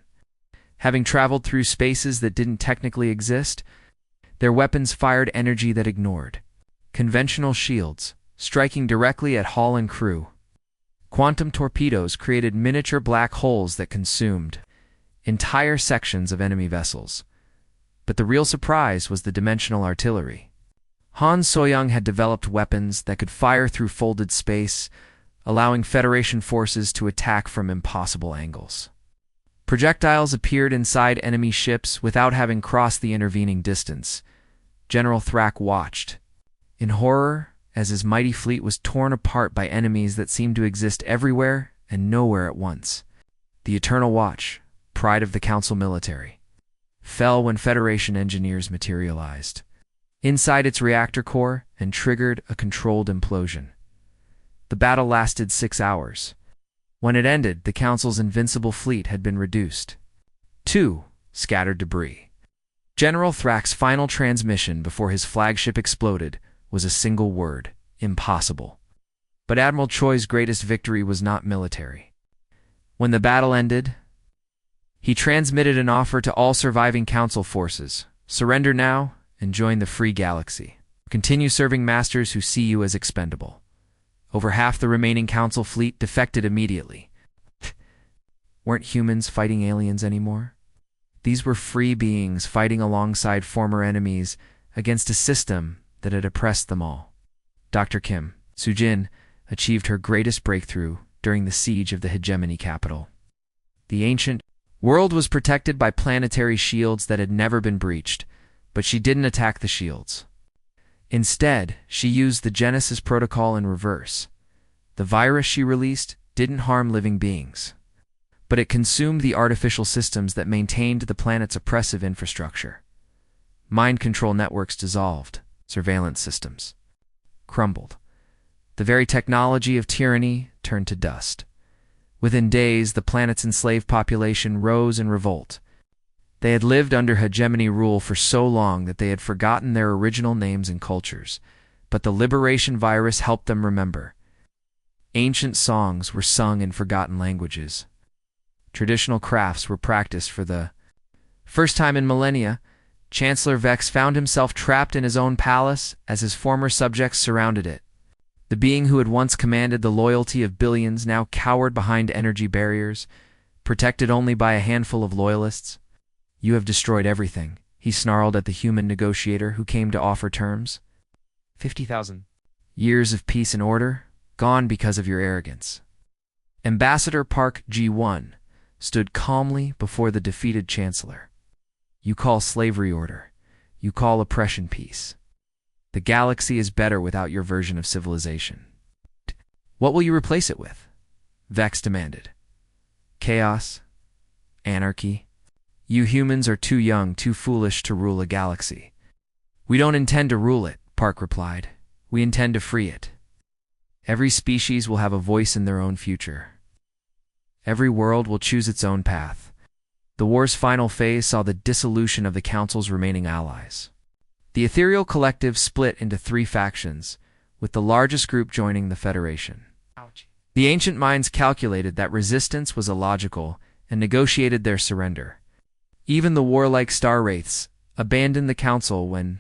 Having traveled through spaces that didn't technically exist, their weapons fired energy that ignored conventional shields, striking directly at hull and crew. Quantum torpedoes created miniature black holes that consumed entire sections of enemy vessels. But the real surprise was the dimensional artillery. Han Soyoung had developed weapons that could fire through folded space, allowing Federation forces to attack from impossible angles. Projectiles appeared inside enemy ships without having crossed the intervening distance. General Thrak watched in horror as his mighty fleet was torn apart by enemies that seemed to exist everywhere and nowhere at once. The Eternal Watch, pride of the Council military, fell when Federation engineers materialized inside its reactor core and triggered a controlled implosion. The battle lasted 6 hours. When it ended, the Council's invincible fleet had been reduced to scattered debris. General Thrak's final transmission before his flagship exploded was a single word: impossible. But Admiral Choi's greatest victory was not military. When the battle ended, he transmitted an offer to all surviving Council forces: surrender now and join the free galaxy. Continue serving masters who see you as expendable. Over half the remaining Council fleet defected immediately. Weren't humans fighting aliens anymore? These were free beings fighting alongside former enemies against a system that had oppressed them all. Dr. Kim Sujin achieved her greatest breakthrough during the siege of the hegemony capital. The ancient world was protected by planetary shields that had never been breached, but she didn't attack the shields. Instead, she used the Genesis protocol in reverse. The virus she released didn't harm living beings, but it consumed the artificial systems that maintained the planet's oppressive infrastructure. Mind control networks dissolved. Surveillance systems crumbled. The very technology of tyranny turned to dust. Within days, the planet's enslaved population rose in revolt. They had lived under hegemony rule for so long that they had forgotten their original names and cultures, but the liberation virus helped them remember. Ancient songs were sung in forgotten languages. Traditional crafts were practiced for the first time in millennia. Chancellor Vex found himself trapped in his own palace as his former subjects surrounded it. The being who had once commanded the loyalty of billions now cowered behind energy barriers, protected only by a handful of loyalists. "You have destroyed everything," he snarled at the human negotiator who came to offer terms. 50,000 years of peace and order, gone because of your arrogance. Ambassador Park Ji-won stood calmly before the defeated chancellor. "You call slavery order. You call oppression peace. The galaxy is better without your version of civilization." "What will you replace it with?" Vex demanded. "Chaos? Anarchy? You humans are too young, too foolish to rule a galaxy." "We don't intend to rule it," Park replied. "We intend to free it. Every species will have a voice in their own future. Every world will choose its own path." The war's final phase saw the dissolution of the Council's remaining allies. The ethereal collective split into 3 factions, with the largest group joining the Federation. The ancient minds calculated that resistance was illogical and negotiated their surrender. Even the warlike star wraiths abandoned the Council when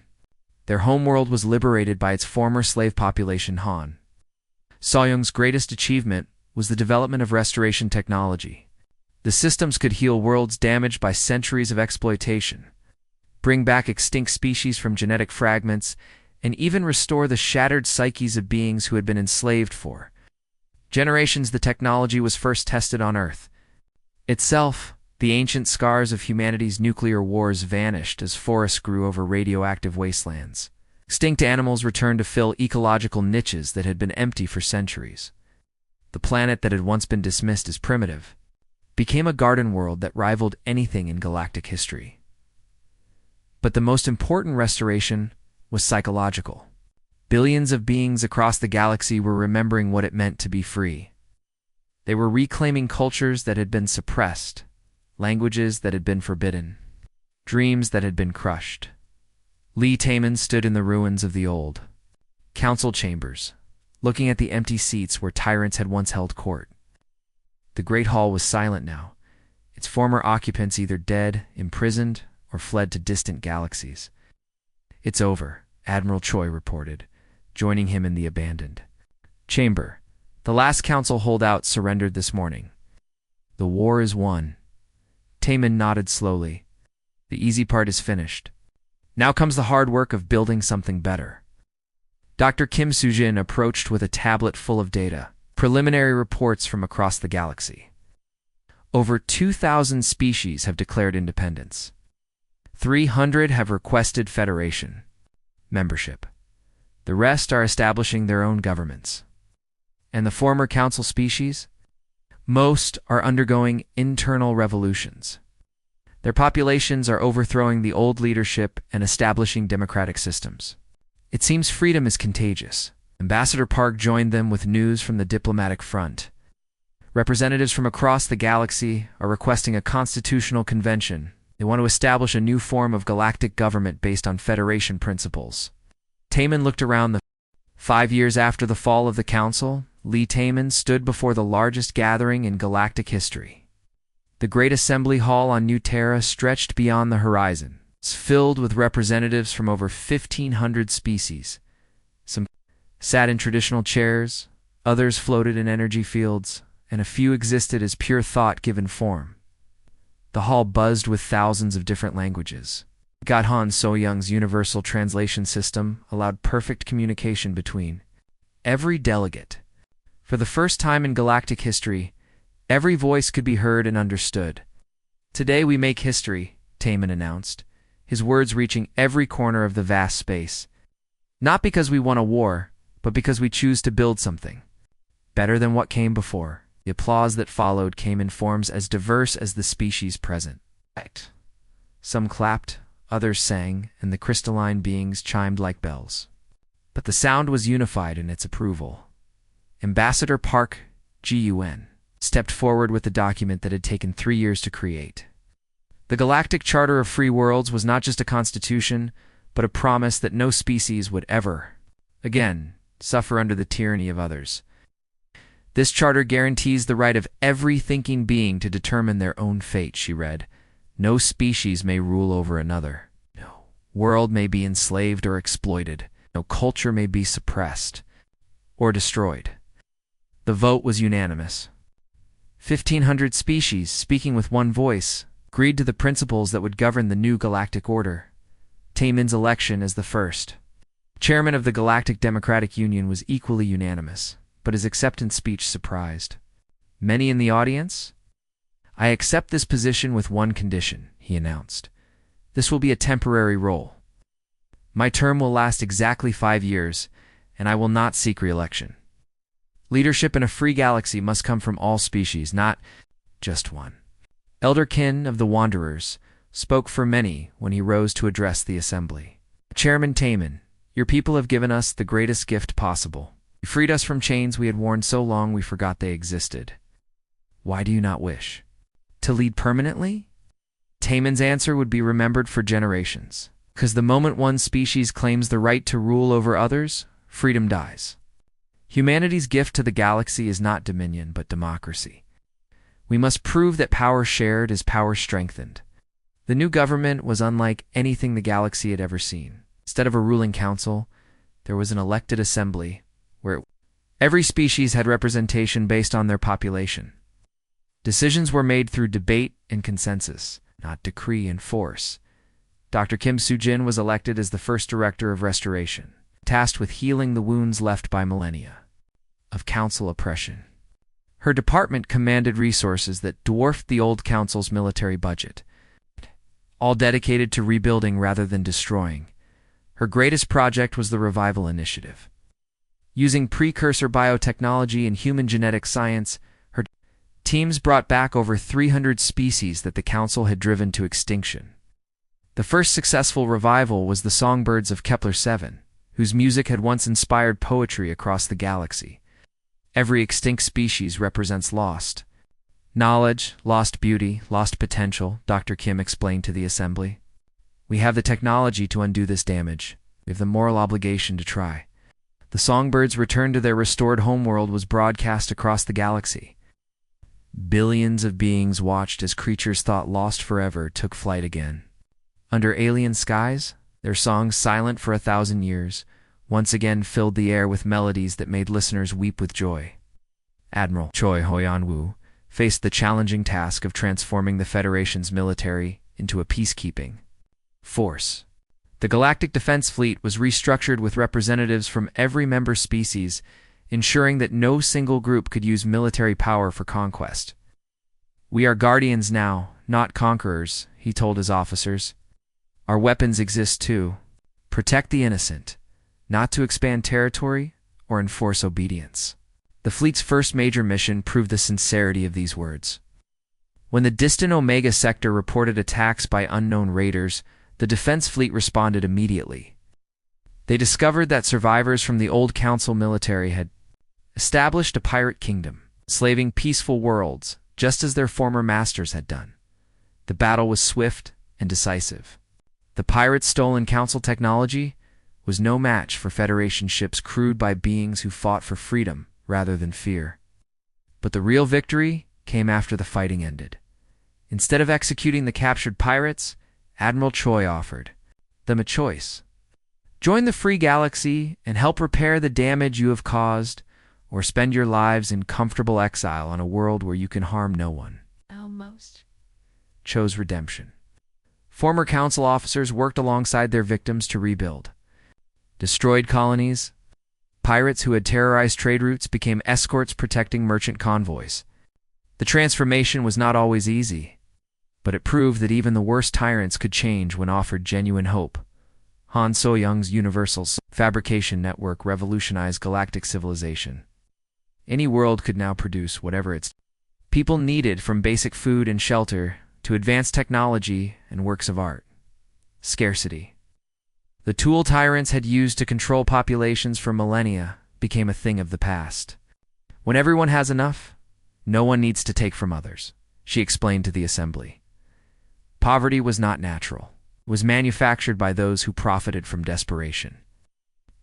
their homeworld was liberated by its former slave population Han. Soyoung's greatest achievement was the development of restoration technology. The systems could heal worlds damaged by centuries of exploitation, bring back extinct species from genetic fragments, and even restore the shattered psyches of beings who had been enslaved for generations. The technology was first tested on Earth itself. The ancient scars of humanity's nuclear wars vanished as forests grew over radioactive wastelands. Extinct animals returned to fill ecological niches that had been empty for centuries. The planet that had once been dismissed as primitive became a garden world that rivaled anything in galactic history. But the most important restoration was psychological. Billions of beings across the galaxy were remembering what it meant to be free. They were reclaiming cultures that had been suppressed, languages that had been forbidden, dreams that had been crushed. Lee Taman stood in the ruins of the old council chambers, looking at the empty seats where tyrants had once held court. The great hall was silent now, its former occupants either dead, imprisoned, or fled to distant galaxies. "It's over," Admiral Choi reported, joining him in the abandoned chamber. "The last council holdout surrendered this morning. The war is won." Taman nodded slowly. "The easy part is finished. Now comes the hard work of building something better." Dr. Kim Soo-jin approached with a tablet full of data, preliminary reports from across the galaxy. Over 2,000 species have declared independence. 300 have requested Federation membership. The rest are establishing their own governments. And the former council species? Most are undergoing internal revolutions. Their populations are overthrowing the old leadership and establishing democratic systems. It seems freedom is contagious. Ambassador Park joined them with news from the diplomatic front. Representatives from across the galaxy are requesting a constitutional convention. They want to establish a new form of galactic government based on Federation principles. Taman looked around. 5 years after the fall of the council, Lee Taman stood before the largest gathering in galactic history. The Great Assembly Hall on New Terra stretched beyond the horizon, filled with representatives from over 1,500 species. Some sat in traditional chairs, others floated in energy fields, and a few existed as pure thought given form. The hall buzzed with thousands of different languages. Gadhan So-young's universal translation system allowed perfect communication between every delegate. For the first time in galactic history, every voice could be heard and understood. "Today we make history," Taman announced, his words reaching every corner of the vast space. "Not because we won a war, but because we choose to build something better than what came before." The applause that followed came in forms as diverse as the species present. Some clapped, others sang, and the crystalline beings chimed like bells. But the sound was unified in its approval. Ambassador Park Gun stepped forward with the document that had taken 3 years to create. The Galactic Charter of Free Worlds was not just a constitution, but a promise that no species would ever, again, suffer under the tyranny of others. "This charter guarantees the right of every thinking being to determine their own fate," she read. "No species may rule over another. No world may be enslaved or exploited. No culture may be suppressed or destroyed." The vote was unanimous. 1,500 species, speaking with one voice, agreed to the principles that would govern the new galactic order. Taman's election as the first chairman of the Galactic Democratic Union was equally unanimous, but his acceptance speech surprised many in the audience. "I accept this position with one condition," he announced. "This will be a temporary role. My term will last exactly 5 years, and I will not seek re-election. Leadership in a free galaxy must come from all species, not just one." Elder Kin of the Wanderers spoke for many when he rose to address the assembly. "Chairman Taman, your people have given us the greatest gift possible. You freed us from chains we had worn so long we forgot they existed. Why do you not wish to lead permanently?" Taman's answer would be remembered for generations. Because the moment one species claims the right to rule over others, freedom dies. Humanity's gift to the galaxy is not dominion, but democracy. We must prove that power shared is power strengthened. The new government was unlike anything the galaxy had ever seen. Instead of a ruling council, there was an elected assembly where every species had representation based on their population. Decisions were made through debate and consensus, not decree and force. Dr. Kim Soo-jin was elected as the first director of restoration, tasked with healing the wounds left by millennia of council oppression. Her department commanded resources that dwarfed the old council's military budget, all dedicated to rebuilding rather than destroying. Her greatest project was the Revival Initiative. Using precursor biotechnology and human genetic science, her teams brought back over 300 species that the council had driven to extinction. The first successful revival was the songbirds of Kepler-7, whose music had once inspired poetry across the galaxy. Every extinct species represents lost knowledge, lost beauty, lost potential, Dr. Kim explained to the assembly. We have the technology to undo this damage. We have the moral obligation to try. The songbirds' return to their restored homeworld was broadcast across the galaxy. Billions of beings watched as creatures thought lost forever took flight again. Under alien skies, their songs silent for 1,000 years, once again filled the air with melodies that made listeners weep with joy. Admiral Choi Hoyan-woo faced the challenging task of transforming the Federation's military into a peacekeeping force. The Galactic Defense Fleet was restructured with representatives from every member species, ensuring that no single group could use military power for conquest. We are guardians now, not conquerors, he told his officers. Our weapons exist to protect the innocent, not to expand territory or enforce obedience. The fleet's first major mission proved the sincerity of these words. When the distant Omega sector reported attacks by unknown raiders, the Defense Fleet responded immediately. They discovered that survivors from the old Council military had established a pirate kingdom, enslaving peaceful worlds, just as their former masters had done. The battle was swift and decisive. The pirates' stolen Council technology was no match for Federation ships crewed by beings who fought for freedom rather than fear. But the real victory came after the fighting ended. Instead of executing the captured pirates, Admiral Choi offered them a choice. Join the Free Galaxy and help repair the damage you have caused, or spend your lives in comfortable exile on a world where you can harm no one. Almost. Chose redemption. Former Council officers worked alongside their victims to rebuild. Destroyed colonies, pirates who had terrorized trade routes became escorts protecting merchant convoys. The transformation was not always easy, but it proved that even the worst tyrants could change when offered genuine hope. Han So-young's Universal Fabrication Network revolutionized galactic civilization. Any world could now produce whatever its people needed, from basic food and shelter to advanced technology and works of art. Scarcity. The tool tyrants had used to control populations for millennia became a thing of the past. When everyone has enough, no one needs to take from others, she explained to the assembly. Poverty was not natural. It was manufactured by those who profited from desperation.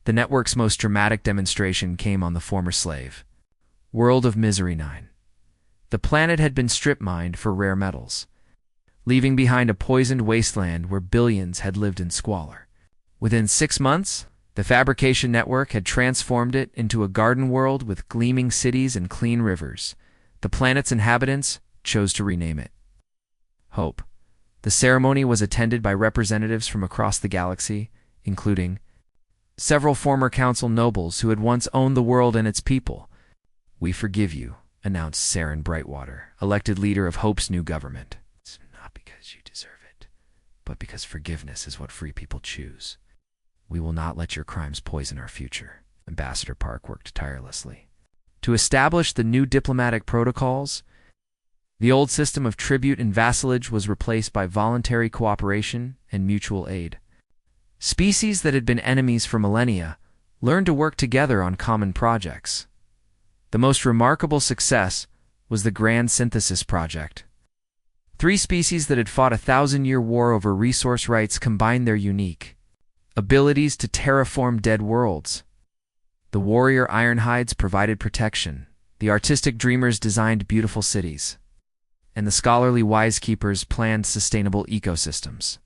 The network's most dramatic demonstration came on the former slave world of Misery 9. The planet had been strip-mined for rare metals, leaving behind a poisoned wasteland where billions had lived in squalor. Within 6 months, the fabrication network had transformed it into a garden world with gleaming cities and clean rivers. The planet's inhabitants chose to rename it Hope. The ceremony was attended by representatives from across the galaxy, including several former council nobles who had once owned the world and its people. "We forgive you," announced Saren Brightwater, elected leader of Hope's new government. "It's not because you deserve it, but because forgiveness is what free people choose. We will not let your crimes poison our future." Ambassador Park worked tirelessly to establish the new diplomatic protocols. The old system of tribute and vassalage was replaced by voluntary cooperation and mutual aid. Species that had been enemies for millennia learned to work together on common projects. The most remarkable success was the Grand Synthesis Project. 3 species that had fought a 1,000-year war over resource rights combined their unique abilities to terraform dead worlds. The warrior Ironhides provided protection, the artistic dreamers designed beautiful cities, and the scholarly wisekeepers planned sustainable ecosystems.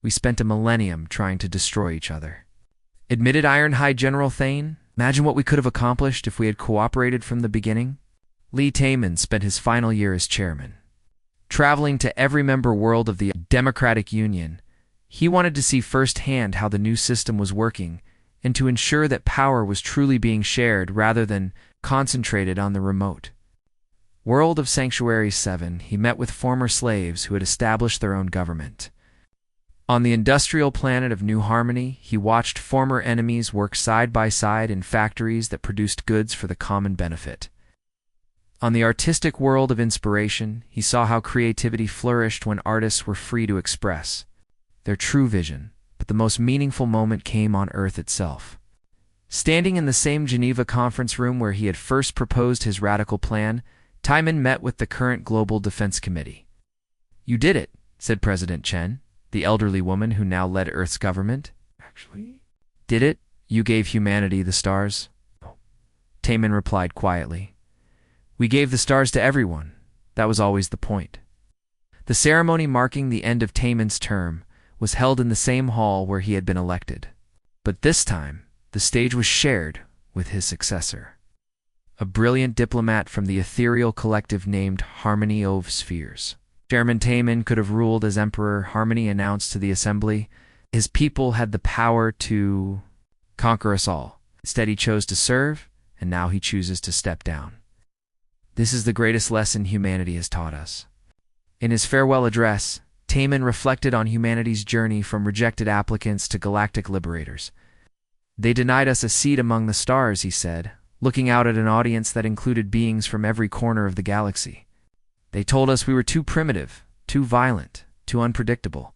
We spent a millennium trying to destroy each other. Admitted Ironhide General Thane, "Imagine what we could have accomplished if we had cooperated from the beginning." Lee Taman spent his final year as chairman. Traveling to every member world of the Democratic Union, he wanted to see firsthand how the new system was working and to ensure that power was truly being shared rather than concentrated on the remote world of Sanctuary 7. He met with former slaves who had established their own government. On the industrial planet of New Harmony, he watched former enemies work side by side in factories that produced goods for the common benefit. On the artistic world of Inspiration, he saw how creativity flourished when artists were free to express their true vision, but the most meaningful moment came on Earth itself. Standing in the same Geneva conference room where he had first proposed his radical plan, Taman met with the current Global Defense Committee. "You did it," said President Chen, the elderly woman who now led Earth's government. "Actually, did it? You gave humanity the stars?" Taman replied quietly. "We gave the stars to everyone. That was always the point." The ceremony marking the end of Taman's term was held in the same hall where he had been elected. But this time, the stage was shared with his successor, a brilliant diplomat from the ethereal collective named Harmony of Spheres. Chairman Taman could have ruled as emperor. Harmony announced to the assembly, his people had the power to conquer us all. Instead, he chose to serve, and now he chooses to step down. This is the greatest lesson humanity has taught us. In his farewell address, Taman reflected on humanity's journey from rejected applicants to galactic liberators. "They denied us a seat among the stars," he said, looking out at an audience that included beings from every corner of the galaxy. "They told us we were too primitive, too violent, too unpredictable.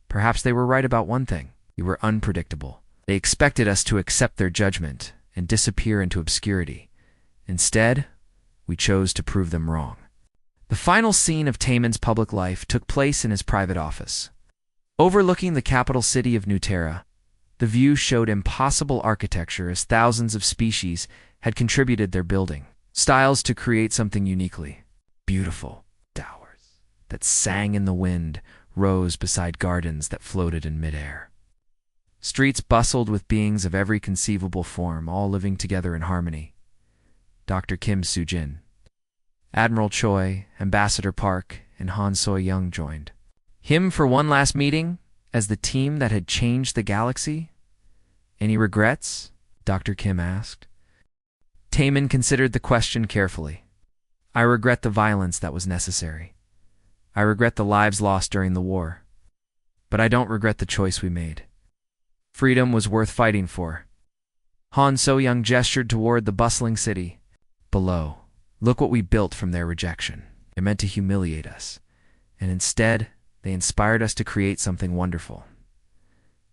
Perhaps they were right about one thing: we were unpredictable. They expected us to accept their judgment and disappear into obscurity. Instead, we chose to prove them wrong." The final scene of Taman's public life took place in his private office. Overlooking the capital city of Nuterra, the view showed impossible architecture as thousands of species had contributed their building styles to create something uniquely beautiful. Towers that sang in the wind rose beside gardens that floated in midair. Streets bustled with beings of every conceivable form, all living together in harmony. Dr. Kim Soo-jin, Admiral Choi, Ambassador Park, and Han So-young joined him for one last meeting as the team that had changed the galaxy. "Any regrets?" Dr. Kim asked. Taman considered the question carefully. "I regret the violence that was necessary. I regret the lives lost during the war. But I don't regret the choice we made. Freedom was worth fighting for." Han So-young gestured toward the bustling city. "Below, look what we built from their rejection. They meant to humiliate us, and instead, they inspired us to create something wonderful."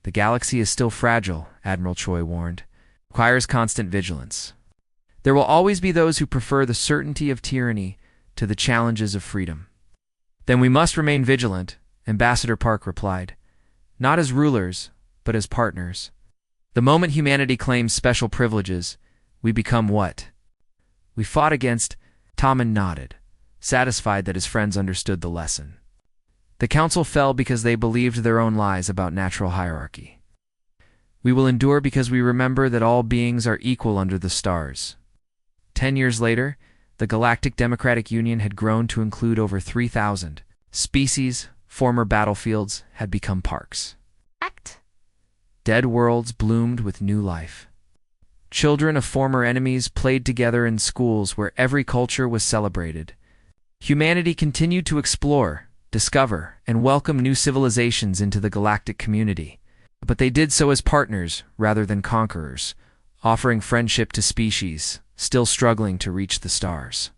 "The galaxy is still fragile," Admiral Choi warned. "Requires constant vigilance. There will always be those who prefer the certainty of tyranny to the challenges of freedom." "Then we must remain vigilant," Ambassador Park replied. "Not as rulers, but as partners. The moment humanity claims special privileges, we become what we fought against." Taman nodded, satisfied that his friends understood the lesson. The council fell because they believed their own lies about natural hierarchy. "We will endure because we remember that all beings are equal under the stars." 10 years later, the Galactic Democratic Union had grown to include over 3,000 species. Former battlefields had become parks. Dead worlds bloomed with new life. Children of former enemies played together in schools where every culture was celebrated. Humanity continued to explore, discover, and welcome new civilizations into the galactic community. But they did so as partners rather than conquerors, offering friendship to species still struggling to reach the stars.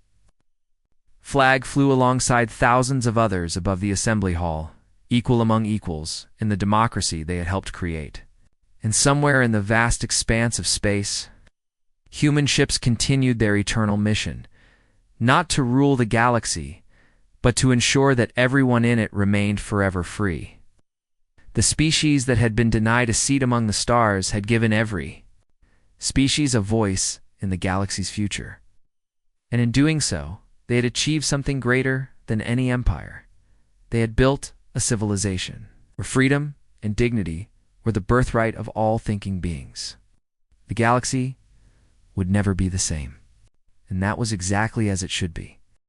Flag flew alongside thousands of others above the assembly hall, equal among equals, in the democracy they had helped create. And somewhere in the vast expanse of space, human ships continued their eternal mission, not to rule the galaxy, but to ensure that everyone in it remained forever free. The species that had been denied a seat among the stars had given every species a voice in the galaxy's future. And in doing so, they had achieved something greater than any empire. They had built a civilization where freedom and dignity were the birthright of all thinking beings. The galaxy would never be the same. and that was exactly as it should be.